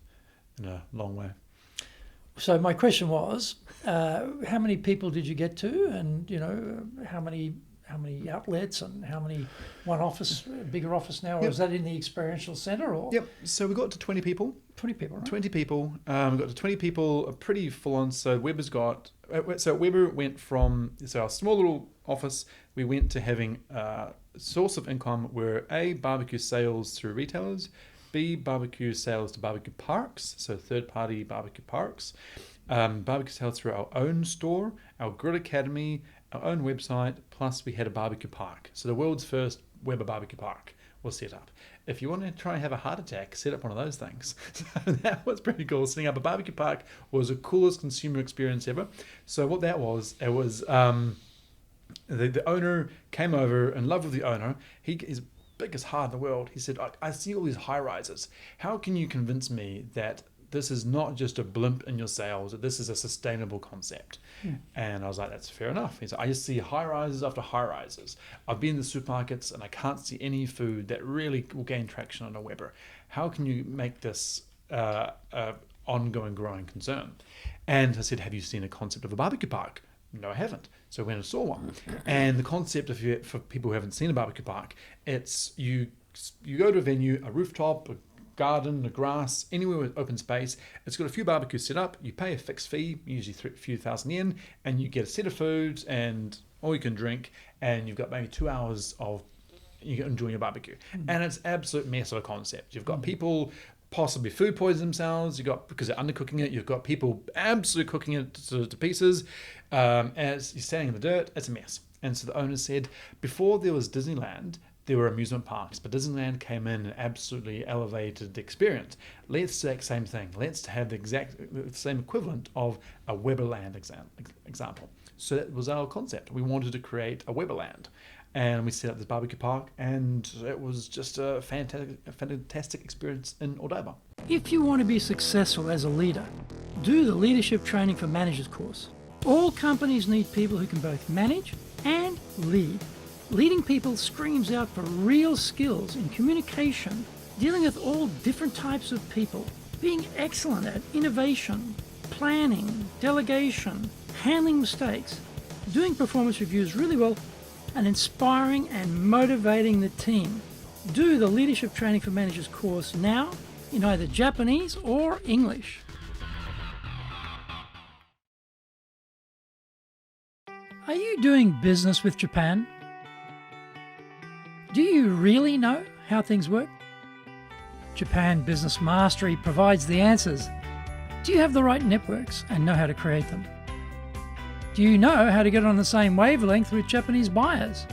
in a long way. So my question was, how many people did you get to, and how many outlets, and how many bigger office now, or is that in the experiential centre? Or? Yep. So we got to 20 people. 20 people, right? 20 people. We got to 20 people, a pretty full on. So Weber went from, our small little office, we went to having a source of income where A, barbecue sales through retailers, B, barbecue sales to barbecue parks, so third-party barbecue parks, barbecue sales through our own store, our Grill Academy, our own website, plus we had a barbecue park. So the world's first Weber barbecue park was set up. If you want to try and have a heart attack, set up one of those things. So that was pretty cool. Setting up a barbecue park was the coolest consumer experience ever. So what that was, it was the owner came over, in love with the owner. He's biggest heart in the world. He said, I see all these high rises. How can you convince me that this is not just a blimp in your sales. This is a sustainable concept. And I was like, that's fair enough. He's like, I just see high rises after high rises. I've been in the supermarkets and I can't see any food that really will gain traction on a Weber. How can you make this a ongoing growing concern? And I said, have you seen a concept of a barbecue park? No, I haven't. So I went and saw one. And the concept, for people who haven't seen a barbecue park, it's you go to a venue, a rooftop, a garden, a grass, anywhere with open space. It's got a few barbecues set up. You pay a fixed fee, usually a few thousand yen, and you get a set of foods and all you can drink, and you've got maybe 2 hours of you enjoying your barbecue. And it's absolute mess of a concept. You've got people possibly food poison themselves. You've got, because they're undercooking it, you've got people absolutely cooking it to pieces. As you're standing in the dirt, it's a mess. And so the owner said, before there was Disneyland, there were amusement parks, but Disneyland came in and absolutely elevated the experience. Let's do the same thing. Let's have the same equivalent of a Weberland example. So that was our concept. We wanted to create a Weberland. And we set up this barbecue park, and it was just a fantastic experience in Odaiba. If you want to be successful as a leader, do the Leadership Training for Managers course. All companies need people who can both manage and lead. Leading people screams out for real skills in communication, dealing with all different types of people, being excellent at innovation, planning, delegation, handling mistakes, doing performance reviews really well, and inspiring and motivating the team. Do the Leadership Training for Managers course now in either Japanese or English. Are you doing business with Japan? Do you really know how things work? Japan Business Mastery provides the answers. Do you have the right networks and know how to create them? Do you know how to get on the same wavelength with Japanese buyers?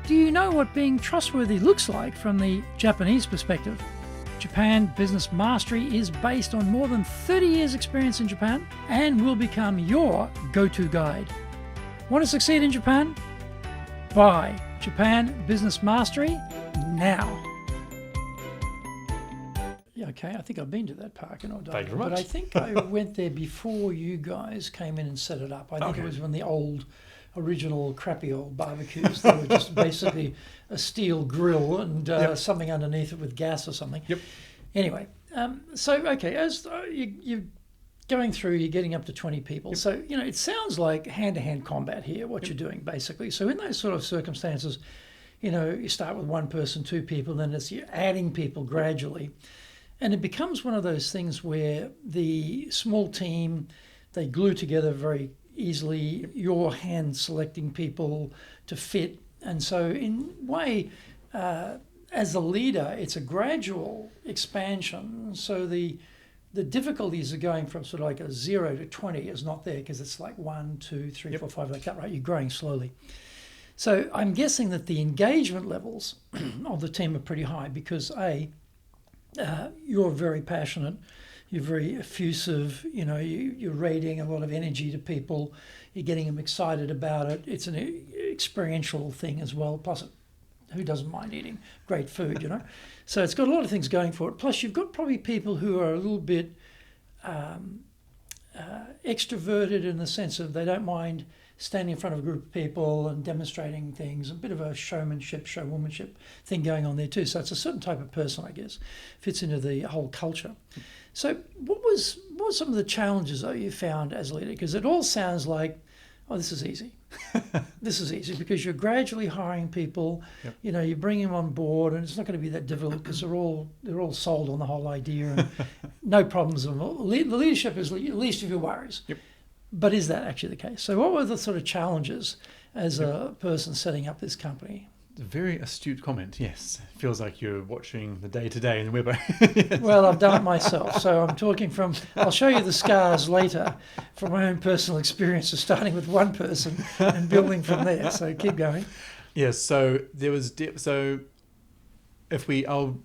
Do you know what being trustworthy looks like from the Japanese perspective? Japan Business Mastery is based on more than 30 years' experience in Japan and will become your go-to guide. Want to succeed in Japan? Buy Japan Business Mastery now. Yeah, okay, I think I've been to that park in Odaiba. Thank you very much. But I think I went there before you guys came in and set it up. I think it was when the original crappy old barbecues. They were just basically a steel grill and something underneath it with gas or something. Yep. Anyway, so okay, as you're going through, you're getting up to 20 people. Yep. So, it sounds like hand-to-hand combat here, what you're doing basically. So in those sort of circumstances, you start with one person, two people, then you're adding people gradually. And it becomes one of those things where the small team, they glue together very easily. You're hand selecting people to fit. And so in a way, as a leader, it's a gradual expansion. So the difficulties of going from sort of like a 0 to 20 is not there because it's like 1, 2, 3, 4, 5 like that, right? You're growing slowly. So I'm guessing that the engagement levels of the team are pretty high because you're very passionate, you're very effusive, you're radiating a lot of energy to people, you're getting them excited about it. It's an experiential thing as well, plus who doesn't mind eating great food, So it's got a lot of things going for it. Plus you've got probably people who are a little bit extroverted in the sense of they don't mind standing in front of a group of people and demonstrating things, a bit of a showwomanship thing going on there too. So it's a certain type of person, I guess, fits into the whole culture. So what was some of the challenges though you found as a leader? Because it all sounds like, oh, this is easy. This is easy because you're gradually hiring people, you bring them on board and it's not going to be that difficult because they're all sold on the whole idea and no problems. The leadership is the least of your worries. Yep. But is that actually the case? So what were the sort of challenges as a person setting up this company? Very astute comment, yes. It feels like you're watching the day-to-day in the Weber. Yes. Well, I've done it myself. So I'm talking I'll show you the scars later from my own personal experience of starting with one person and building from there. So keep going. Yes, so there was, I'll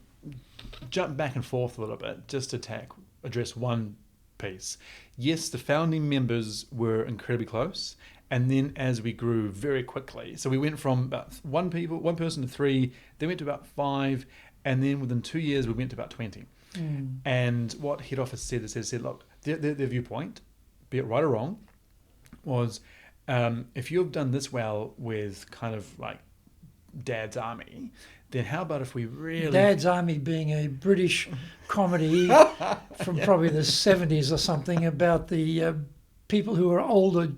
jump back and forth a little bit just to address one piece. Yes, the founding members were incredibly close, and then as we grew very quickly, so we went from about one person to 3, then went to about 5, and then within 2 years we went to about 20. And what head office said, they said, look, their viewpoint, be it right or wrong, was if you've done this well with kind of like Dad's Army, then how about if we really... Dad's Army being a British comedy from probably the 70s or something about the people who were older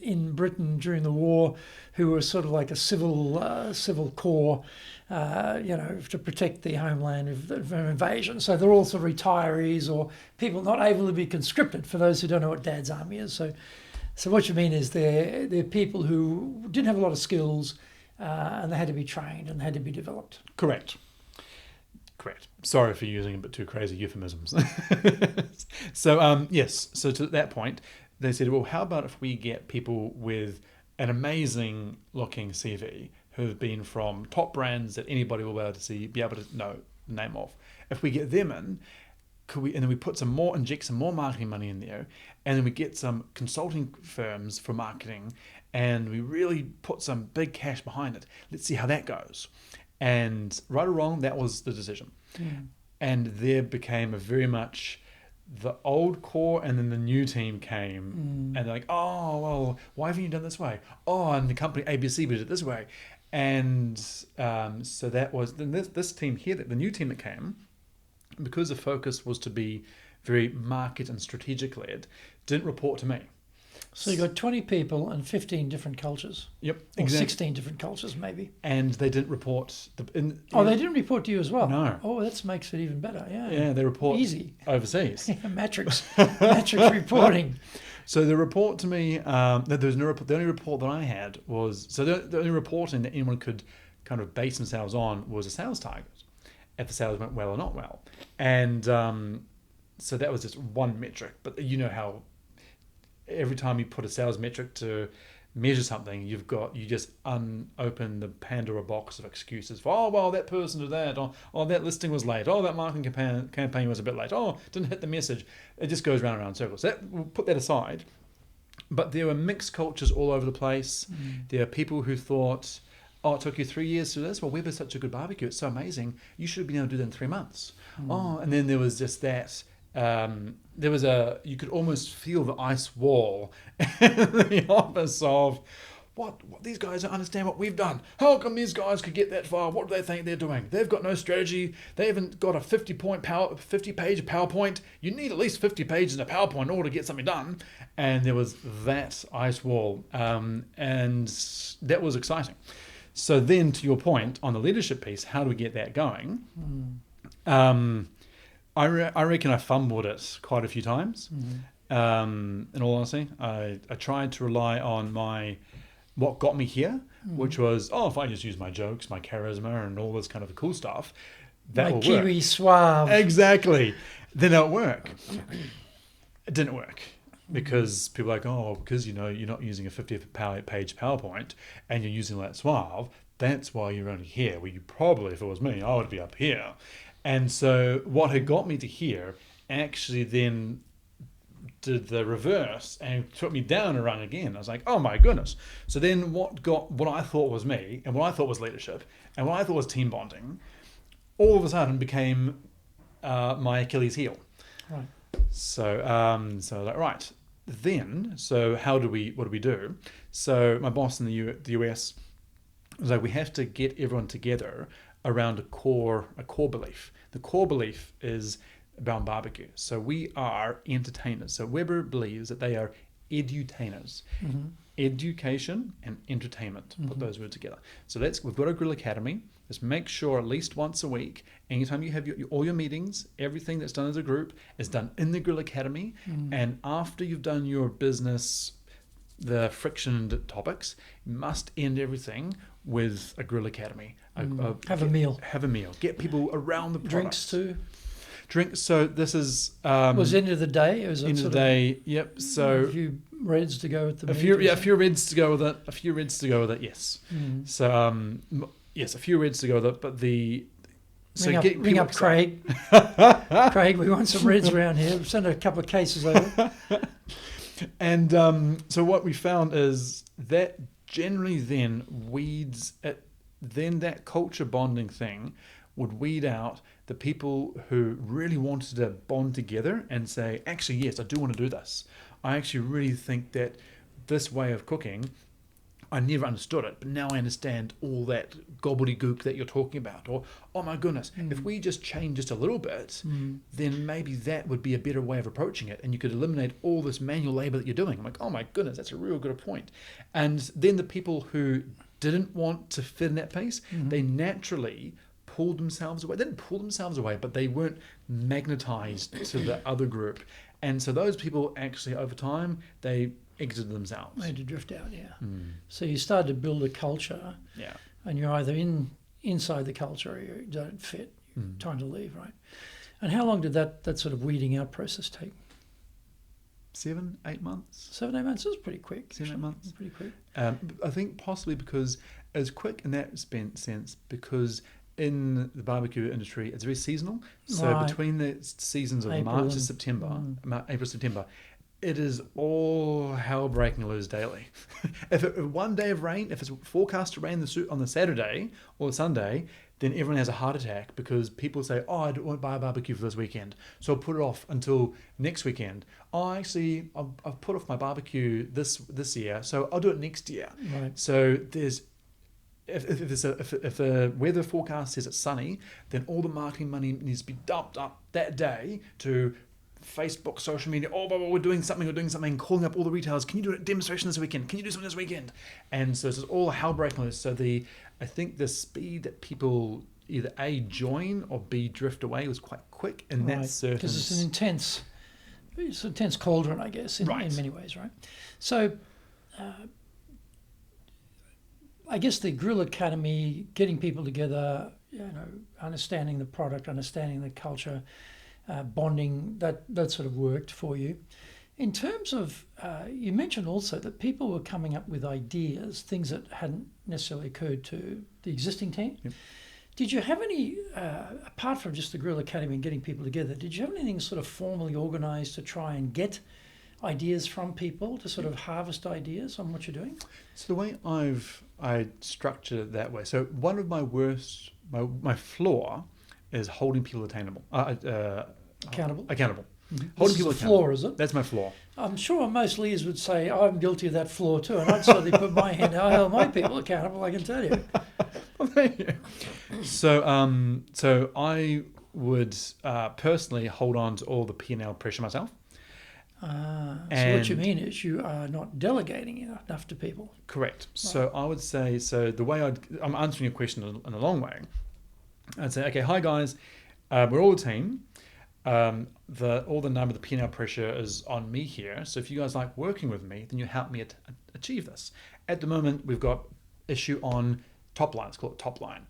in Britain during the war, who were sort of like a civil corps, to protect the homeland from invasion. So they're all sort of retirees or people not able to be conscripted, for those who don't know what Dad's Army is. So what you mean is they're people who didn't have a lot of skills, and they had to be trained and had to be developed. Correct. Sorry for using a bit too crazy euphemisms. So, yes. So to that point, they said, well, how about if we get people with an amazing looking CV who've been from top brands that anybody will be able to know the name of. If we get them in, and then we inject some more marketing money in there, and then we get some consulting firms for marketing, and we really put some big cash behind it. Let's see how that goes. And right or wrong, that was the decision. And there became a very much the old core, and then the new team came, and they're like, oh, well, why haven't you done this way? Oh, and the company ABC did it this way. And so that was this team here, the new team that came, because the focus was to be very market and strategic led, didn't report to me. So you got 20 people and 15 different cultures. Yep, or exactly. 16 different cultures, maybe. And they didn't report. They didn't report to you as well? No. Oh, that makes it even better, yeah. Yeah, they report easy overseas. Matrix reporting. So the report to me, there was no report. The only report that I had was, so the only reporting that anyone could kind of base themselves on was a sales target, if the sales went well or not well. And so that was just one metric. But you know how every time you put a sales metric to measure something, you just open the Pandora box of excuses for, oh, well, that person did that, oh, that listing was late, oh, that marketing campaign was a bit late, oh, didn't hit the message. It just goes round and round in circles. We'll put that aside. But there were mixed cultures all over the place. There are people who thought, oh, it took you 3 years to do this? Well, Weber's such a good barbecue, it's so amazing, you should have been able to do that in 3 months. Oh, and then there was just that... you could almost feel the ice wall in the office of what these guys don't understand what we've done. How come these guys could get that far? What do they think they're doing? They've got no strategy. They haven't got a 50-page PowerPoint. You need at least 50 pages in a PowerPoint in order to get something done. And there was that ice wall, and that was exciting. So then, to your point on the leadership piece, how do we get that going? I reckon I fumbled it quite a few times. In all honesty, I tried to rely on what got me here, which was, if I just use my jokes, my charisma, and all this kind of cool stuff, that will Kiwi work. suave. Exactly. Then it'll work. It didn't work. Because people are like, because you're not using a 50-page PowerPoint and you're using that suave, that's why you're only here. Well, you probably, if it was me, I would be up here. And so what had got me to here actually then did the reverse and took me down a rung again. I was like, oh my goodness. So then what I thought was me and what I thought was leadership and what I thought was team bonding all of a sudden became my Achilles heel. Right. So like, right. Then, so what do we do? So my boss in the US was like, we have to get everyone together around a core belief. The core belief is about barbecue. So we are entertainers. So Weber believes that they are edutainers. Education and entertainment. Put those words together. So we've got a Grill Academy. Let's make sure at least once a week, anytime you have all your meetings, everything that's done as a group is done in the Grill Academy. And after you've done your business, the friction topics, you must end everything with a Grill Academy. Have a meal. Get people around the product. Drinks too. Drinks. So this is was end of the day. It was end of the day. Yep. So a few reds to go with the a few reds to go with it. A few reds to go with it. Yes. So yes, a few reds to go with it. But ring up Craig. Craig, we want some reds around here. Send a couple of cases over. And so what we found is that generally then weeds it. Then that culture bonding thing would weed out the people who really wanted to bond together and say, actually, yes, I do want to do this. I actually really think that this way of cooking, I never understood it, but now I understand all that gobbledygook that you're talking about. Or, oh my goodness, if we just change just a little bit, then maybe that would be a better way of approaching it. And you could eliminate all this manual labor that you're doing. I'm like, oh my goodness, that's a real good point. And then the people who didn't want to fit in that pace, they naturally pulled themselves away. They didn't pull themselves away, but they weren't magnetized to the other group. And so those people actually, over time, they exited themselves. They had to drift out, yeah. So you started to build a culture, Yeah. and you're either inside the culture or you don't fit. Time to leave, right? And how long did that sort of weeding out process take? 7, 8 months. 7, 8 months. It was pretty quick. 7, 8 months. Pretty quick. I think possibly because it was quick in that sense because in the barbecue industry, it's very seasonal. So Right. between the seasons of April March to and- September, April, September, it is all hell breaking loose daily. If one day of rain, if it's forecast to rain on the Saturday or the Sunday, then everyone has a heart attack because people say, oh, I don't want to buy a barbecue for this weekend, so I'll put it off until next weekend. Oh, actually, I've put off my barbecue this year, so I'll do it next year. Right. So there's if the weather forecast says it's sunny, then all the marketing money needs to be dumped up that day to Facebook, social media. Oh, we're doing something, calling up all the retailers. Can you do a demonstration this weekend? Can you do something this weekend? And so it's all hell breaking loose. So I think the speed that people either A, join or B, drift away was quite quick. And that's certain. Because it's an intense cauldron, I guess, in many ways, right? So I guess the Grill Academy, getting people together, understanding the product, understanding the culture, bonding, that sort of worked for you. In terms of, you mentioned also that people were coming up with ideas, things that hadn't necessarily occurred to the existing team. Yep. Did you have any, apart from just the Grill Academy and getting people together, did you have anything sort of formally organised to try and get ideas from people, to sort of harvest ideas on what you're doing? So the way I structured it that way. So one of my worst, my flaw is holding people attainable. Accountable. Holding people accountable. Flaw, is it? That's my flaw. I'm sure most leaders would say, I'm guilty of that flaw too, and I'd certainly put my hand out. I hold my people accountable, I can tell you. Well, thank you. So I would personally hold on to all the P&L pressure myself. So what you mean is you are not delegating enough to people. Correct. So I would say, the way I'm answering your question in a long way. I'd say, okay, hi guys, we're all a team. All the P&L pressure is on me here. So if you guys like working with me, then you help me achieve this. At the moment, we've got issue on top line. Let's call it top line.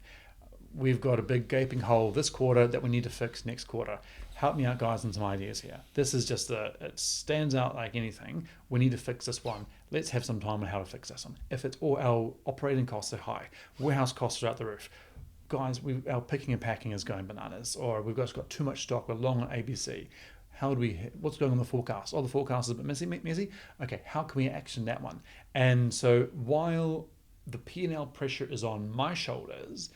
We've got a big gaping hole this quarter that we need to fix next quarter. Help me out, guys, on some ideas here. This is just it stands out like anything. We need to fix this one. Let's have some time on how to fix this one. If it's all our operating costs are high, warehouse costs are out the roof. Guys, our picking and packing is going bananas, or we've got too much stock, we're long on ABC. What's going on the forecast? Oh, the forecast is a bit messy. Okay, how can we action that one? And so while the P&L pressure is on my shoulders,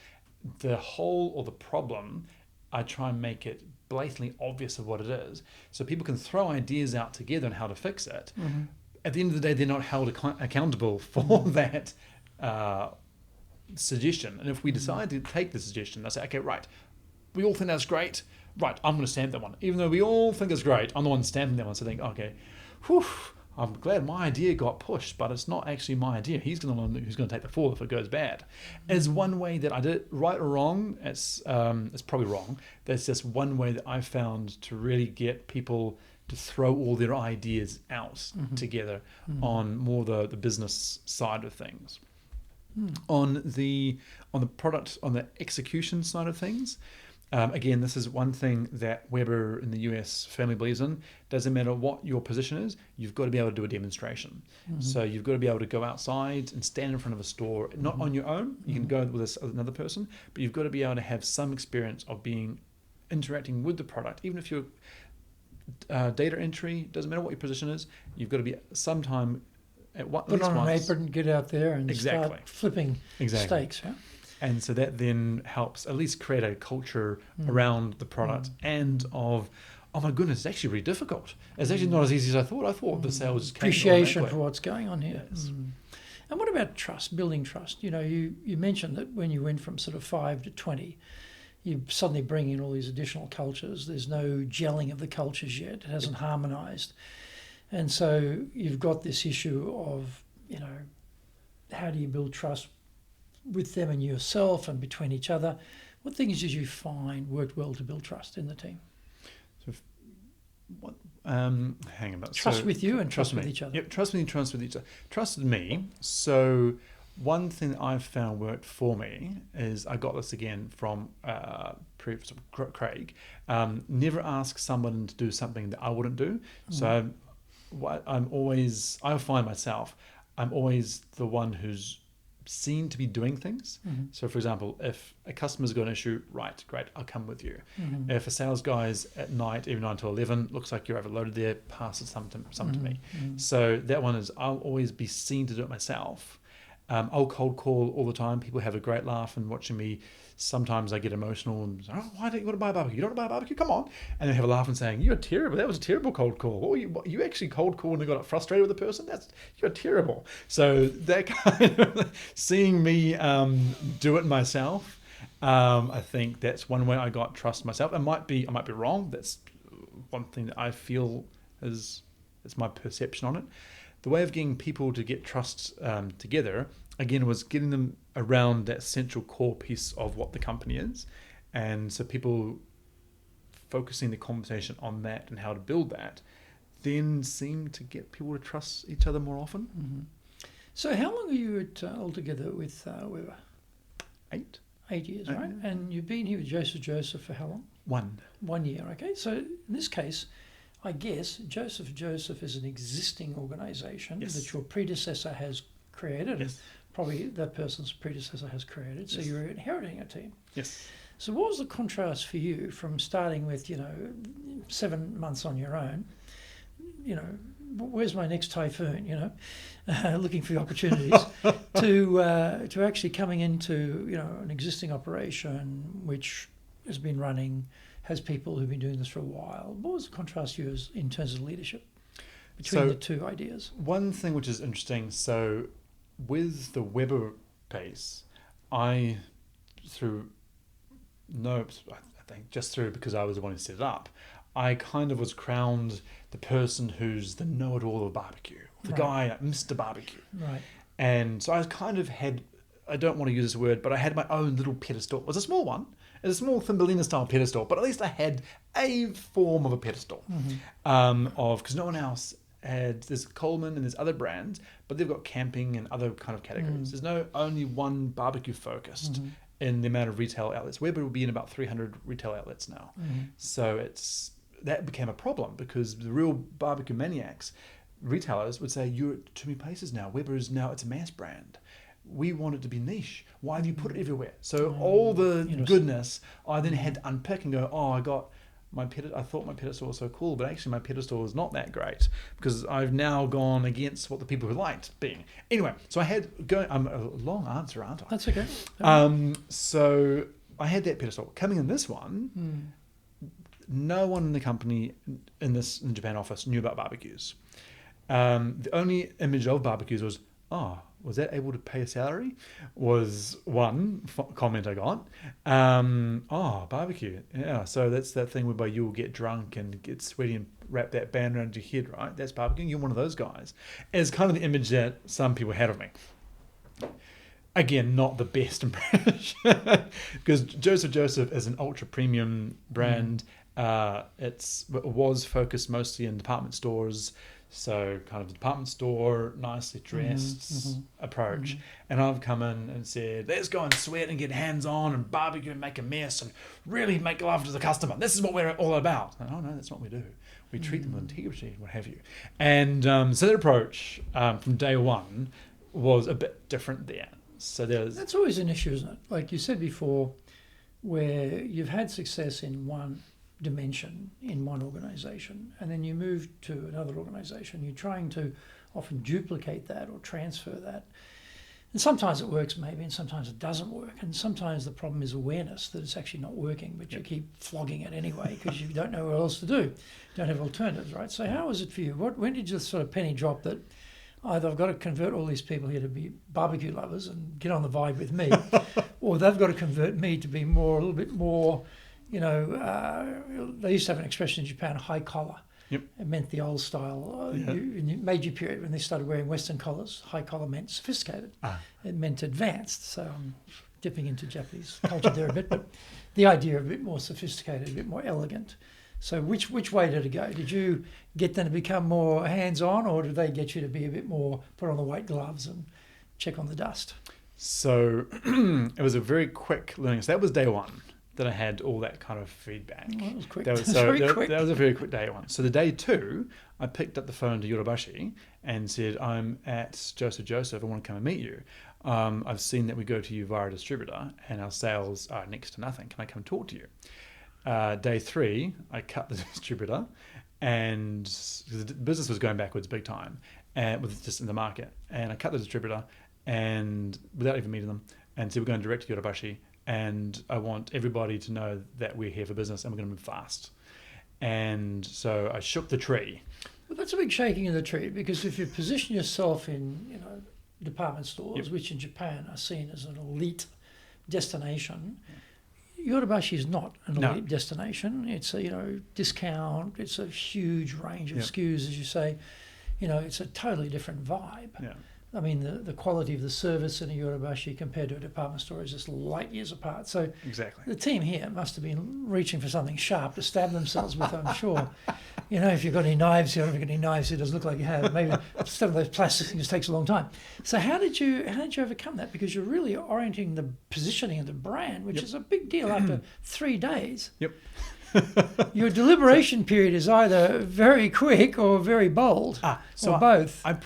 the whole or the problem, I try and make it blatantly obvious of what it is. So people can throw ideas out together on how to fix it. Mm-hmm. At the end of the day, they're not held accountable for that suggestion. And if we decide to take the suggestion, I say, okay, right, we all think that's great. Right, I'm going to stamp that one. Even though we all think it's great, I'm the one stamping that one. So I think, okay, I'm glad my idea got pushed, but it's not actually my idea. He's going to who's going to take the fall if it goes bad. As one way that I did it, right or wrong, it's probably wrong. That's just one way that I found to really get people to throw all their ideas out together on more the business side of things. On the product, on the execution side of things, again, this is one thing that Weber in the US firmly believes in. Doesn't matter what your position is, you've got to be able to do a demonstration. So you've got to be able to go outside and stand in front of a store, not on your own. You can go with another person, but you've got to be able to have some experience of interacting with the product. Even if you're data entry, doesn't matter what your position is, you've got to be sometime at what Put on an apron, get out there and start flipping steaks. Yeah? And so that then helps at least create a culture around the product and of, oh my goodness, it's actually really difficult. It's actually not as easy as I thought. I thought the sales came Appreciation automatically. for what's going on here. Yes. And what about trust, building trust? You know, you mentioned that when you went from sort of 5 to 20, you suddenly bring in all these additional cultures. There's no gelling of the cultures yet. It hasn't harmonised. And so you've got this issue of, you know, how do you build trust with them and yourself and between each other? What things did you find worked well to build trust in the team? Hang on a minute. Trust with you and trust with me. each other. Yep, trust with you, trust with each other. Trust with me. So one thing that I've found worked for me is, I got this again from previous Craig. Never ask someone to do something that I wouldn't do. So I find myself, I'm always the one who's seen to be doing things. So for example, if a customer's got an issue, right, great, I'll come with you. If a sales guy's at night, even 9 to 11, looks like you're overloaded there, pass it some to me. So that one is, I'll always be seen to do it myself. I'll cold call all the time. People have a great laugh and watching me. Sometimes I get emotional and say, oh, why don't you want to buy a barbecue? You don't want to buy a barbecue? Come on. And then have a laugh and saying, you're terrible. That was a terrible cold call. What, you actually cold called and got frustrated with the person? You're terrible. So that kind of seeing me do it myself, I think that's one way I got trust myself. I might be wrong. That's one thing that I feel is my perception on it. The way of getting people to get trust together, again, was getting them around that central core piece of what the company is. And so people focusing the conversation on that and how to build that then seem to get people to trust each other more often. So how long are you altogether with Weber? 8. 8 years, right? And you've been here with Joseph for how long? 1 year, okay. So in this case, I guess Joseph is an existing organisation that your predecessor has created. Yes. Probably that person's predecessor has created. So you're inheriting a team. Yes. So what was the contrast for you from starting with, 7 months on your own? Where's my next typhoon? Looking for the opportunities to actually coming into an existing operation which has been running, has people who've been doing this for a while. What was the contrast for you in terms of leadership between the two ideas? One thing which is interesting, so with the Weber piece, I think just through because I was the one who set it up, I kind of was crowned the person who's the know-it-all of barbecue, the guy, Mr. Barbecue. Right. And so I kind of had, I don't want to use this word, but I had my own little pedestal. It was a small one. It was a small Thumbelina-style pedestal, but at least I had a form of a pedestal. Because no one else had, there's Coleman and there's other brands, but they've got camping and other kind of categories. There's no only one barbecue focused in the amount of retail outlets. Weber will be in about 300 retail outlets now. So that became a problem because the real barbecue maniacs, retailers would say, you're at too many places now. Weber is now, it's a mass brand. We want it to be niche. Why do you put it everywhere? So all the goodness, I then had to unpick and go, I thought my pedestal was so cool, but actually my pedestal is not that great because I've now gone against what the people who liked being. Anyway, so I had a long answer, aren't I? That's okay. So I had that pedestal. Coming in this one, no one in the company in the Japan office knew about barbecues. The only image of barbecues was, was that able to pay a salary? Was one comment I got. Barbecue. Yeah, so that's that thing whereby you'll get drunk and get sweaty and wrap that band around your head, right? That's barbecue. You're one of those guys. It's kind of the image that some people had of me. Again, not the best impression because Joseph is an ultra premium brand. It was focused mostly in department stores. So kind of the department store, nicely dressed approach. And I've come in and said, let's go and sweat and get hands on and barbecue and make a mess and really make love to the customer. This is what we're all about. And, no, that's not what we do. We treat them with integrity and what have you. And so that approach from day one was a bit different there. So that's always an issue, isn't it? Like you said before, where you've had success in one dimension in one organisation and then you move to another organisation, you're trying to often duplicate that or transfer that. And sometimes it works maybe, and sometimes it doesn't work. And sometimes the problem is awareness that it's actually not working, but you keep flogging it anyway because you don't know what else to do. You don't have alternatives, right? So how was it for you? When did you sort of penny drop that either I've got to convert all these people here to be barbecue lovers and get on the vibe with me, or they've got to convert me to be a little bit more, they used to have an expression in Japan, high collar. Yep. It meant the old style. In the Meiji period, when they started wearing Western collars, high collar meant sophisticated. It meant advanced. So I'm dipping into Japanese culture there a bit, but the idea of a bit more sophisticated, a bit more elegant. So which way did it go? Did you get them to become more hands-on, or did they get you to be a bit more, put on the white gloves and check on the dust? So it was a very quick learning. So that was day one that I had all that kind of feedback. Well, that was quick. That was quick. That was a very quick day one. So the day two, I picked up the phone to Yodobashi and said, I'm at Joseph, I want to come and meet you. I've seen that we go to you via a distributor and our sales are next to nothing. Can I come talk to you? Day three, I cut the distributor and the business was going backwards big time and with just in the market. And I cut the distributor and without even meeting them and said, we're going direct to Yodobashi. And I want everybody to know that we're here for business and we're going to move fast. And so I shook the tree. Well, that's a big shaking of the tree, because if you position yourself in, department stores, which in Japan are seen as an elite destination, Yodobashi is not an elite destination. It's a, discount. It's a huge range of SKUs, as you say. It's a totally different vibe. Yeah. I mean, the quality of the service in a Yodobashi compared to a department store is just light years apart. So exactly, the team here must have been reaching for something sharp to stab themselves with, I'm sure. If you've got any knives here, if you've got any knives, it doesn't look like you have. Maybe some of those plastic things takes a long time. So how did you overcome that? Because you're really orienting the positioning of the brand, which is a big deal after 3 days. Yep. Your deliberation period is either very quick or very bold, or both. It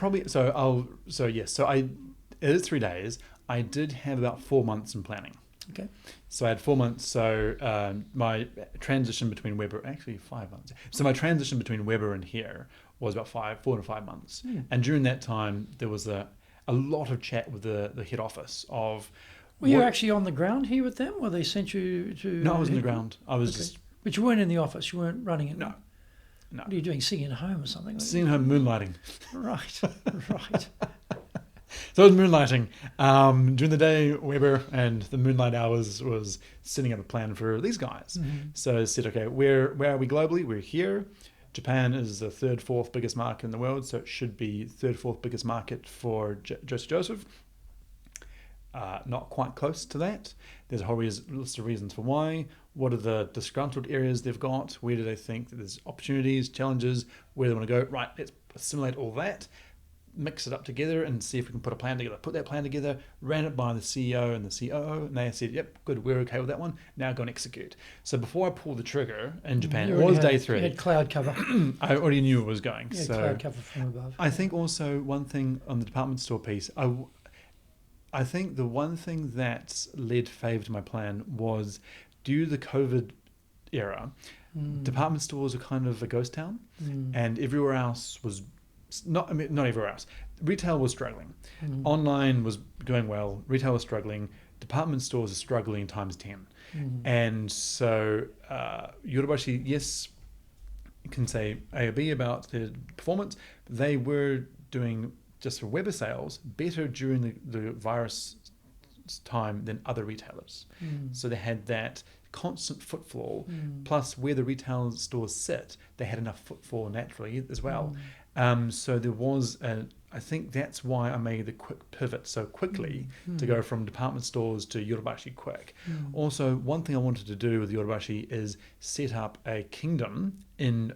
is 3 days. I did have about 4 months in planning. Okay. So I had 4 months. So my transition between Weber, actually 5 months. So my transition between Weber and here was about 4 to 5 months. And during that time, there was a lot of chat with the head office of. Were you actually on the ground here with them, or they sent you to? No, I was on the ground. I was just. But you weren't in the office. You weren't running it. No. What are you doing? Singing at home or something? Singing at home, moonlighting. Right. So I was moonlighting. During the day, Weber and the moonlight hours was setting up a plan for these guys. Mm-hmm. So I said, okay, where are we globally? We're here. Japan is the third, fourth biggest market in the world, so it should be third, fourth biggest market for Joseph. Not quite close to that. There's a whole list of reasons for why. What are the disgruntled areas they've got? Where do they think that there's opportunities, challenges? Where do they want to go? Right, let's assimilate all that, mix it up together and see if we can put a plan together. Put that plan together, ran it by the CEO and the COO, and they said, yep, good, we're okay with that one. Now go and execute. So before I pulled the trigger in Japan, it was day 3. You had cloud cover. I already knew it was going. You had cloud cover from above. I think also one thing on the department store piece, I think the one thing that led favour to my plan was due to the COVID era, department stores are kind of a ghost town, and everywhere else was not everywhere else. Retail was struggling. Online was going well. Retail was struggling. Department stores are struggling times 10. And so Yodobashi, yes, you can say A or B about their performance, but they were doing, just for Weber sales, better during the virus time than other retailers. So they had that constant footfall, plus where the retail stores sit, they had enough footfall naturally as well. So there was I think that's why I made the quick pivot so quickly to go from department stores to Yodobashi quick. Also, one thing I wanted to do with Yodobashi is set up a kingdom in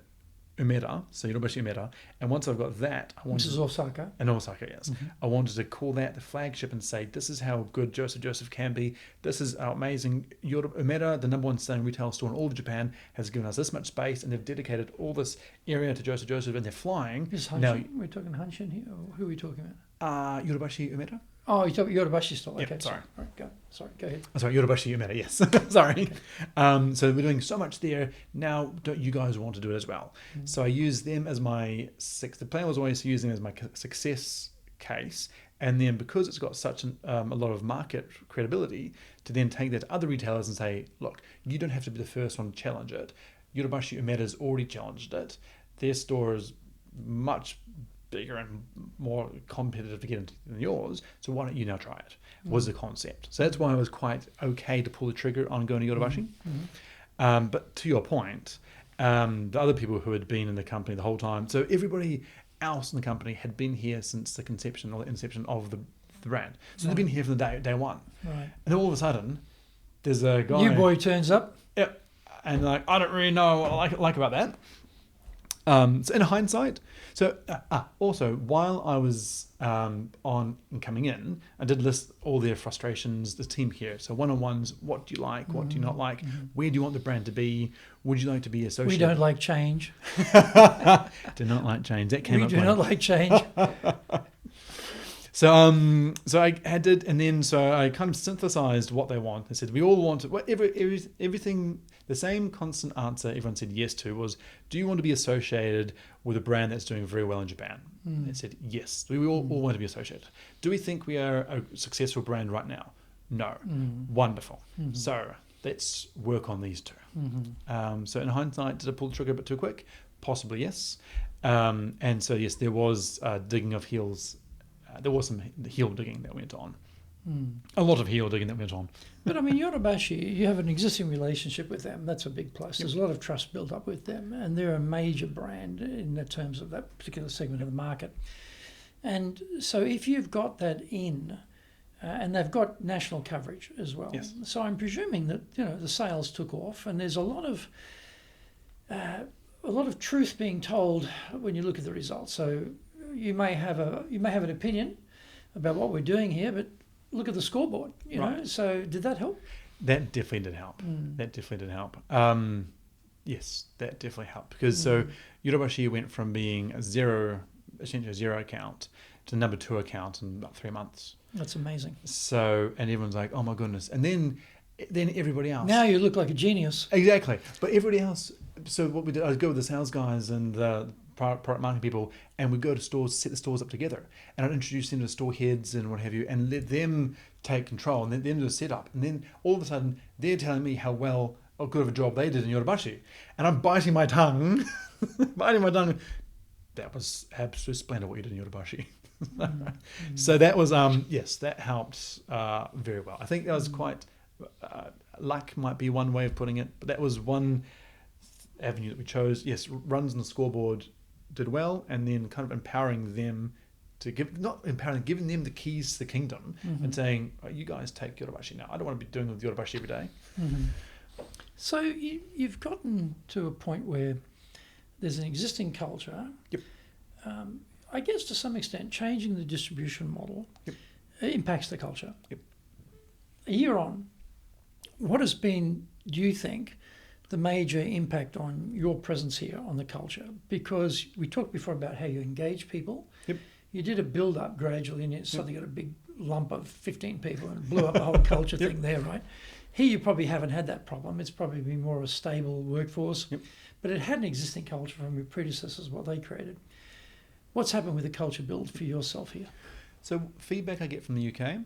Umeda, so Yodobashi Umeda, and once I've got that, I wanted... This is Osaka. In Osaka, yes. I wanted to call that the flagship and say, this is how good Joseph can be. This is our amazing... Umeda, the number one selling retail store in all of Japan, has given us this much space, and they've dedicated all this area to Joseph, and they're flying. Is Hanshin? Now, we're talking Hanshin here, or who are we talking about? Yodobashi Umeda. Oh, you're talking Yodobashi store. Okay, yep, sorry. All right, go ahead. Oh, sorry, Yodobashi Umeda, yes. Sorry. Okay. So we're doing so much there. Now, don't you guys want to do it as well? So I use them as my... The plan was always to use them as my success case And then because it's got such a lot of market credibility, to then take that to other retailers and say, look, you don't have to be the first one to challenge it. Yodobashi Umeda's already challenged it. Their store is much bigger and more competitive to get into than yours, so why don't you now try it? Was the concept. So that's why it was quite okay to pull the trigger on going to Yodobashi. But to your point, the other people who had been in the company the whole time, so everybody else in the company had been here since the conception or the inception of the brand. So they've been here from the day one. Right. And all of a sudden, there's a guy... New boy turns up. Yep. And like, I don't really know what I like about that. So in hindsight, also while I was on and coming in, I did list all their frustrations, the team here. So one-on-ones, what do you like, what do you not like, where do you want the brand to be, would you like to be associated? We don't like change. Do not like change. That came we up. We do not like change. So I did, and then so I kind of synthesized what they want. I said we all want everything. The same constant answer everyone said yes to was, do you want to be associated with a brand that's doing very well in Japan? They said yes. We all want to be associated. Do we think we are a successful brand right now? No. Wonderful. So let's work on these two. So in hindsight, did I pull the trigger a bit too quick? Possibly yes. And so yes, there was digging of heels. There was some heel digging that went on. A lot of heel digging that went on. But I mean, Yodobashi, you have an existing relationship with them. That's a big plus. There's a lot of trust built up with them, and they're a major brand in the terms of that particular segment of the market. And so if you've got that in, and they've got national coverage as well. Yes. So I'm presuming that the sales took off, and there's a lot of truth being told when you look at the results. So you may have an opinion about what we're doing here, but look at the scoreboard, you know. So did that help? That definitely did help. That definitely did help. Yes, that definitely helped because so Yodobashi went from being essentially a zero account to number 2 account in about 3 months. That's amazing. So and everyone's like, oh my goodness, and then everybody else. Now you look like a genius. Exactly, but everybody else. So what we did, I'd go with the sales guys and the product marketing people, and we'd go to stores, set the stores up together, and I'd introduce them to store heads and what have you, and let them take control and let them do the setup, and then all of a sudden they're telling me how well or good of a job they did in Yodobashi, and I'm biting my tongue. That was absolutely splendid what you did in Yodobashi. So that was yes, that helped very well. I think that was quite luck might be one way of putting it, but that was one avenue that we chose. Yes, runs on the scoreboard did well, and then kind of empowering them to giving them the keys to the kingdom and saying, oh, you guys take Yodobashi now. I don't want to be doing with Yodobashi every day. So you've gotten to a point where there's an existing culture. Yep. I guess to some extent, changing the distribution model impacts the culture. Yep. A year on, what has been, do you think, the major impact on your presence here on the culture? Because we talked before about how you engage people. Yep. You did a build-up gradually, and you suddenly got a big lump of 15 people and blew up the whole culture thing there, right? Here you probably haven't had that problem. It's probably been more of a stable workforce. But it had an existing culture from your predecessors, what they created. What's happened with the culture build for yourself here? So feedback I get from the UK,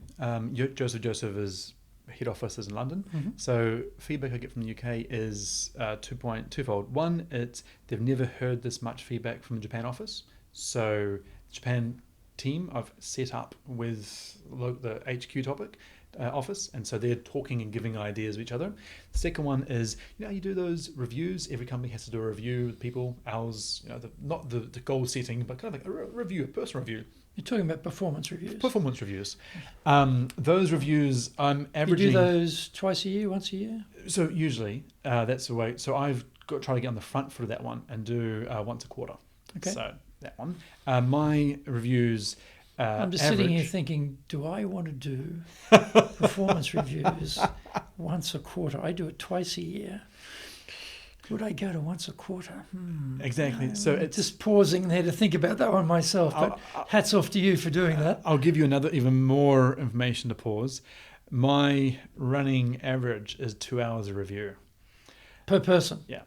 Joseph is head office is in London. So feedback I get from the UK is twofold. One, it's they've never heard this much feedback from the Japan office. So Japan team I've set up with the HQ topic office, and so they're talking and giving ideas of each other. The second one is, you do those reviews. Every company has to do a review with people. Ours, not the goal setting, but kind of like a review, a personal review. You're talking about performance reviews. Performance reviews. Those reviews, I'm averaging... You do those twice a year, once a year? So usually, that's the way. So I've got to try to get on the front foot of that one and do once a quarter. Okay. So that one. My reviews... I'm just sitting here thinking, do I want to do performance reviews once a quarter? I do it twice a year. Would I go to once a quarter? Exactly. So it's just pausing there to think about that one myself. But hats off to you for doing that. I'll give you another, even more information to pause. My running average is 2 hours a review per person. Yeah.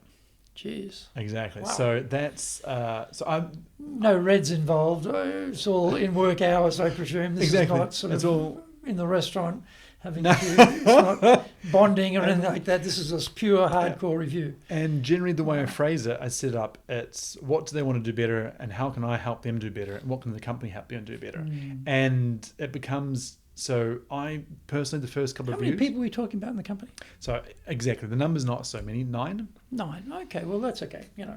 Jeez. Exactly. Wow. So that's No reds involved. It's all in work hours, I presume. This exactly. is not sort It's of all in the restaurant having No. it's not bonding or anything like that. This is just pure hardcore review. And generally, the way I phrase it, I set it up. It's what do they want to do better, and how can I help them do better, and what can the company help them do better, and it becomes. So I personally, the first couple How of many years. people are we talking about in the company? So exactly, the number's not so many. 9. 9. Okay, well that's okay. You know,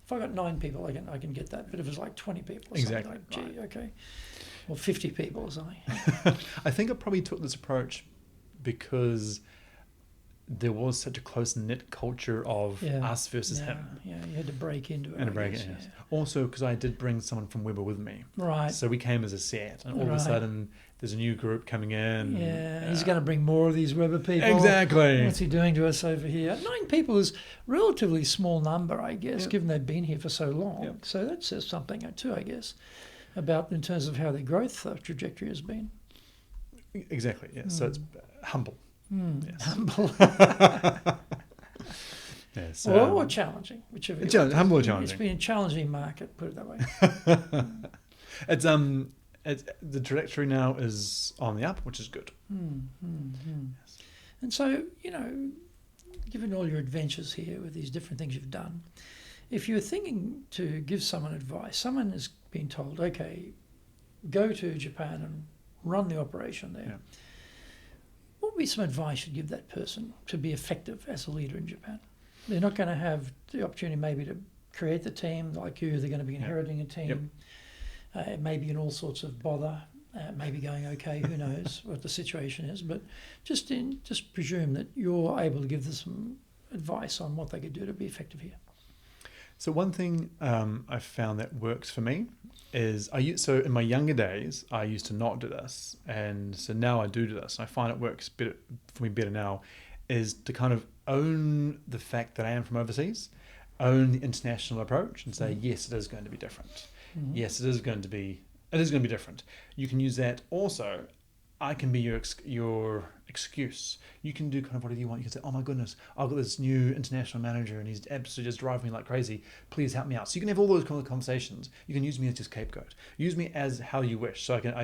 if I got 9 people, I can get that. But if it's like 20 people, or Exactly, something like, gee, right. okay, or 50 people or something. I think I probably took this approach because there was such a close knit culture of us versus him. Yeah, you had to break into it. And I a break guess, it, yes. Also, because I did bring someone from Weber with me. Right. So we came as a set, and all of a Right. sudden there's a new group coming in. Yeah, he's going to bring more of these Weber people. Exactly. What's he doing to us over here? 9 people is relatively small number, I guess, given they've been here for so long. Yep. So that says something too, I guess, about in terms of how their growth trajectory has been. Exactly, yes. So it's humble. Yes. Humble. Yes. Or challenging, whichever. you like. Humble or It's challenging. been a challenging market, put it that way. It's the trajectory now is on the up, which is good. Yes. And so, you know, given all your adventures here with these different things you've done, if you're thinking to give someone advice, someone has been told, okay, go to Japan and run the operation there. Yeah. What would be some advice you'd give that person to be effective as a leader in Japan? They're not going to have the opportunity maybe to create the team like you. They're going to be inheriting a team. Maybe in all sorts of bother. Maybe going okay. Who knows what the situation is? But just presume that you're able to give them some advice on what they could do to be effective here. So one thing I found that works for me is so in my younger days I used to not do this, and so now I do this. I find it works better for me better now, is to kind of own the fact that I am from overseas, own the international approach, and say yes, it is going to be different. Yes, it is going to be different. You can use that also. I can be your excuse. You can do kind of whatever you want. You can say, oh my goodness, I've got this new international manager and he's absolutely just driving me like crazy. Please help me out. So you can have all those kind of conversations. You can use me as your scapegoat. Use me as how you wish. So I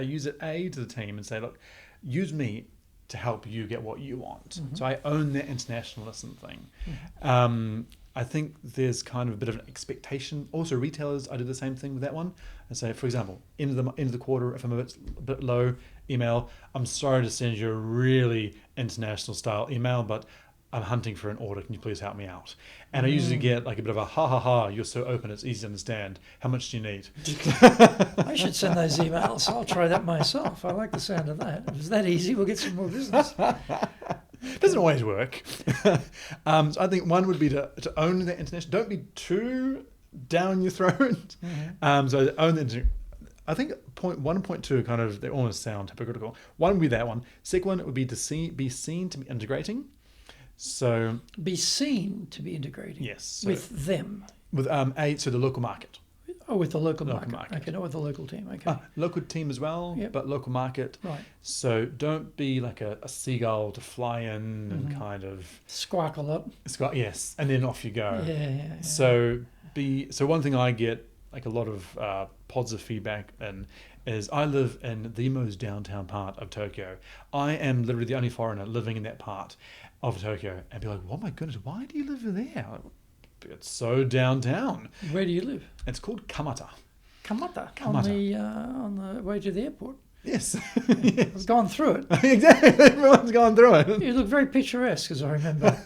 use it to the team and say, look, use me to help you get what you want. So I own that internationalism thing. I think there's kind of a bit of an expectation. Also, retailers, I do the same thing with that one. And say, for example, end of the quarter, if I'm a bit low, email, I'm sorry to send you a really international style email, but I'm hunting for an order. Can you please help me out? And I usually get like a bit of a ha ha ha. You're so open, it's easy to understand. How much do you need? I should send those emails. I'll try that myself. I like the sound of that. If it's that easy, we'll get some more business. Doesn't always work. So I think one would be to own that international. Don't be too down your throat. So own the. I think point 1 and point 2 kind of, they almost sound hypocritical. One would be that one. Second one would be to be seen to be integrating. So be seen to be integrating. yes, so with them. With so the local market. Oh, with the local Local market. market. Okay, not with the local team. Okay. Local team as well, Yep. but local market. Right. So don't be like a seagull to fly in and kind of Squawk a lot. yes, and then off you go. Yeah. So one thing I get like a lot of positive feedback in is I live in the most downtown part of Tokyo. I am literally the only foreigner living in that part of Tokyo, and be like, oh my goodness, why do you live there? It's so downtown. Where do you live? It's called Kamata. Kamata. Kamata. On the way to the airport. Yes. I've gone through it. Exactly. Everyone's gone through it. You look very picturesque, as I remember.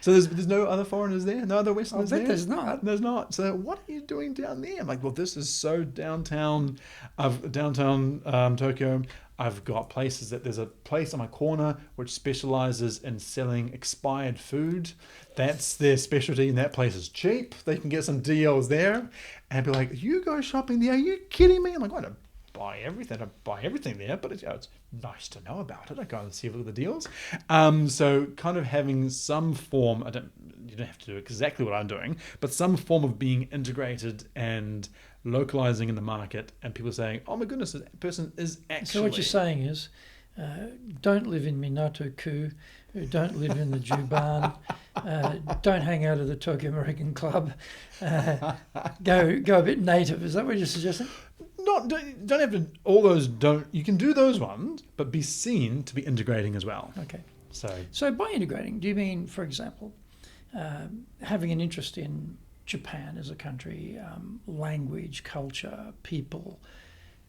So there's no other foreigners there? No other Westerners I there? bet there's not. There's not. So what are you doing down there? I'm like, well, this is so downtown. Tokyo. I've got places there's a place on my corner which specializes in selling expired food. That's their specialty, and that place is cheap. They can get some deals there. And be like, you go shopping there? Are you kidding me? I'm like, I don't buy everything. I buy everything there, but it's nice to know about it. I go and see a look at the deals. So kind of having some form, you don't have to do exactly what I'm doing, but some form of being integrated and localizing in the market, and people saying, oh my goodness, this person is actually... So what you're saying is, don't live in Minato-ku, who don't live in the Juban, don't hang out at the Tokyo American Club, go a bit native. Is that what you're suggesting? Don't have to, all those don't, you can do those ones, but be seen to be integrating as well. Okay. So by integrating, do you mean, for example, having an interest in Japan as a country, language, culture, people,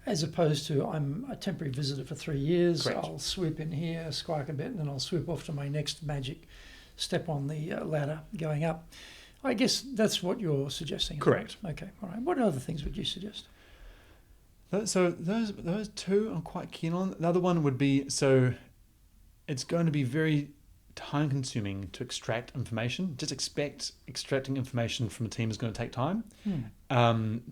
as opposed to I'm a temporary visitor for 3 years, Correct. I'll swoop in here, squawk a bit, and then I'll swoop off to my next magic step on the ladder going up. I guess that's what you're suggesting. Correct. Okay, all right. What other things would you suggest? So those two I'm quite keen on. Another one would be, so it's going to be very time consuming to extract information. Just expect extracting information from a team is going to take time.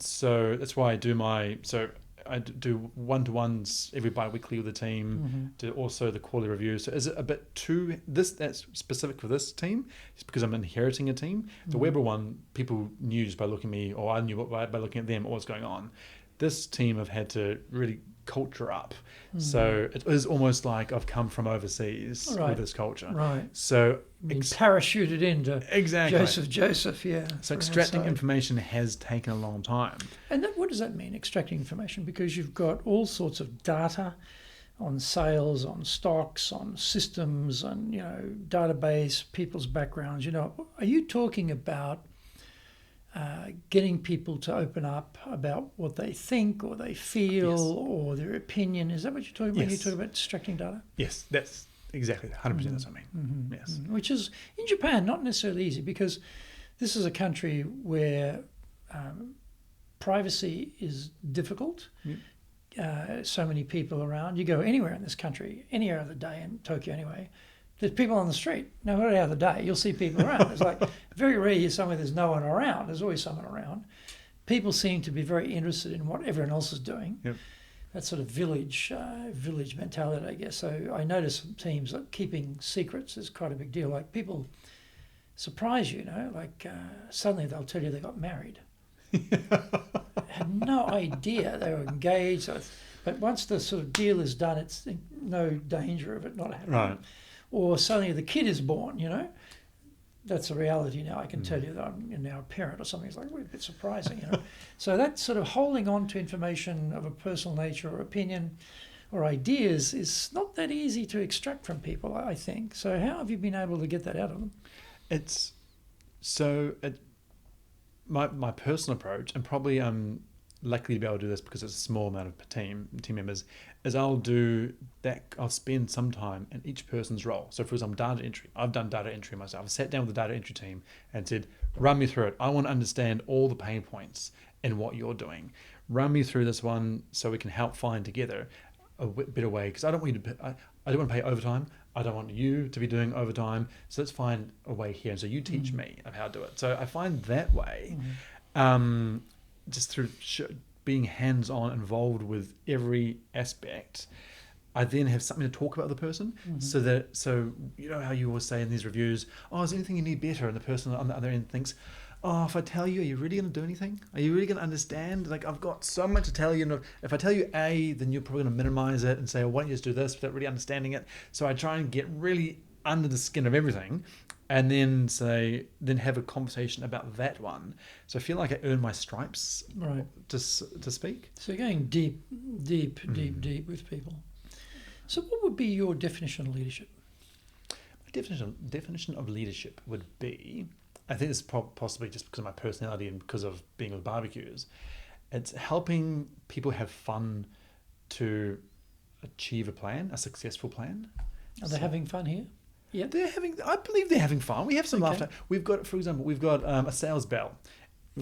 So that's why I do one-to-ones every bi-weekly with the team, do also the quarterly review. So is it a bit too, that's specific for this team? It's because I'm inheriting a team. The Weber one, people knew just by looking at me, or I knew by looking at them what's going on. This team have had to really culture up. So it is almost like I've come from overseas with this culture. Right. So parachuted into exactly. Joseph, yeah. So extracting information has taken a long time. And what does that mean, extracting information? Because you've got all sorts of data on sales, on stocks, on systems, and database, people's backgrounds. Are you talking about getting people to open up about what they think or they feel or their opinion? Is that what you're talking about when you talk about extracting data? Yes, that's exactly 100%. That's what I mean. Yes. Which is, in Japan, not necessarily easy, because this is a country where privacy is difficult. So many people around. You go anywhere in this country, any hour of the day, in Tokyo anyway, there's people on the street. No matter hour of the day, you'll see people around. It's like very rare you're somewhere there's no one around. There's always someone around. People seem to be very interested in what everyone else is doing. Yep. That sort of village mentality, I guess. So I notice teams that keeping secrets is quite a big deal. Like people surprise you, like suddenly they'll tell you they got married. Had no idea they were engaged. But once the sort of deal is done, it's no danger of it not happening. Right. Or suddenly the kid is born, That's a reality now. I can tell you that I'm now a parent or something. It's like a bit surprising, So that sort of holding on to information of a personal nature or opinion or ideas is not that easy to extract from people, I think. So how have you been able to get that out of them? My personal approach, and probably I'm lucky to be able to do this because it's a small amount of team members, is I'll spend some time in each person's role. So for example, data entry. I've done data entry myself. I've sat down with the data entry team and said, run me through it. I want to understand all the pain points in what you're doing. Run me through this one so we can help find together a better way, because I don't want to pay overtime. I don't want you to be doing overtime. So let's find a way here. And so you teach me of how to do it. So I find that way, just through being hands-on involved with every aspect, I then have something to talk about with the person. So you know how you always say in these reviews, is there anything you need better? And the person on the other end thinks, if I tell you, are you really going to do anything? Are you really going to understand? Like, I've got so much to tell you. And if I tell you A, then you're probably going to minimize it and say, why don't you just do this without really understanding it? So I try and get really under the skin of everything, and then have a conversation about that one. So I feel like I earn my stripes, right, to speak. So you're going deep with people. So what would be your definition of leadership? My definition of leadership would be, I think it's possibly just because of my personality and because of being with barbecues, it's helping people have fun to achieve a successful plan. Are they having fun here? Yeah, I believe they're having fun. We have some laughter. We've got a sales bell.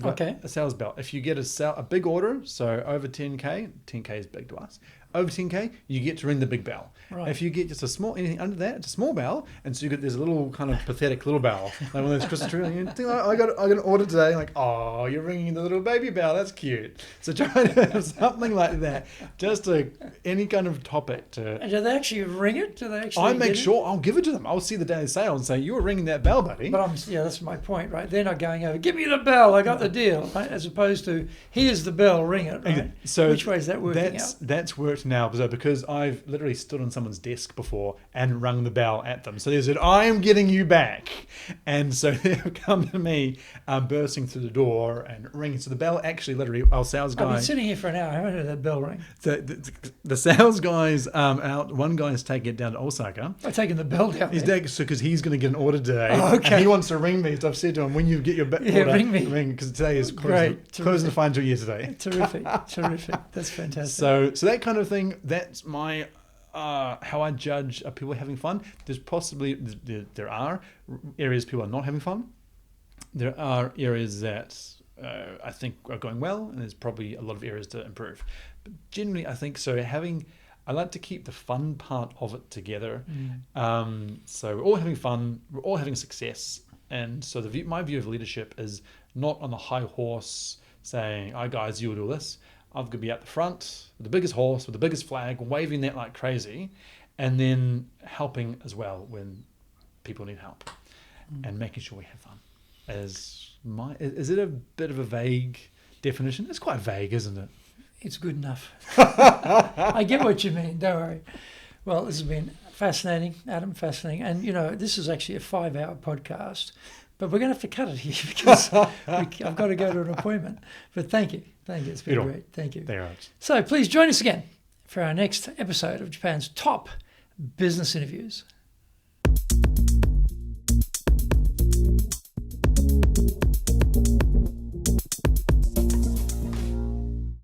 A sales bell. If you get a big order, so over 10K is big to us. Over 10K, you get to ring the big bell. Right. If you get just anything under that, it's a small bell, and so there's a little kind of pathetic little bell, like one of those Christmas trees. You think, I got an order today, like, you're ringing the little baby bell. That's cute. So try to have something like that, just any kind of topic to. And do they actually ring it? Do they actually? I make sure I'll give it to them. I'll see the daily sale and say, you were ringing that bell, buddy. But that's my point, right? They're not going over, give me the bell, I got the deal, right? As opposed to, here's the bell, ring it, right? So which way is that working out? That's where worked now because I've literally stood on someone's desk before and rung the bell at them. So they said, I am getting you back. And so they've come to me bursting through the door and ringing. So the bell actually literally, our sales guy... I've been sitting here for an hour. I haven't heard that bell ring. The sales guy's out. One guy's taking it down to Osaka. I've taken the bell down. He's taking because he's going to get an order today. Oh, okay. And he wants to ring me. So I've said to him, when you get your order, ring me. because today is Great. closing the financial year today. Terrific. That's fantastic. So that kind of thing. That's my how I judge are people having fun. There are areas people are not having fun. There are areas that I think are going well, and there's probably a lot of areas to improve. But generally, I think so. I like to keep the fun part of it together. So we're all having fun, we're all having success, and so my view of leadership is not on the high horse saying, "Oh, guys, you'll do this." I've got to be at the front with the biggest horse, with the biggest flag, waving that like crazy, and then helping as well when people need help, and making sure we have fun. Is it a bit of a vague definition? It's quite vague, isn't it? It's good enough. I get what you mean. Don't worry. Well, this has been fascinating, Adam. Fascinating, and this is actually a 5-hour podcast. But we're going to have to cut it here because I've got to go to an appointment. But thank you. It's been great. Thank you. So please join us again for our next episode of Japan's top business interviews.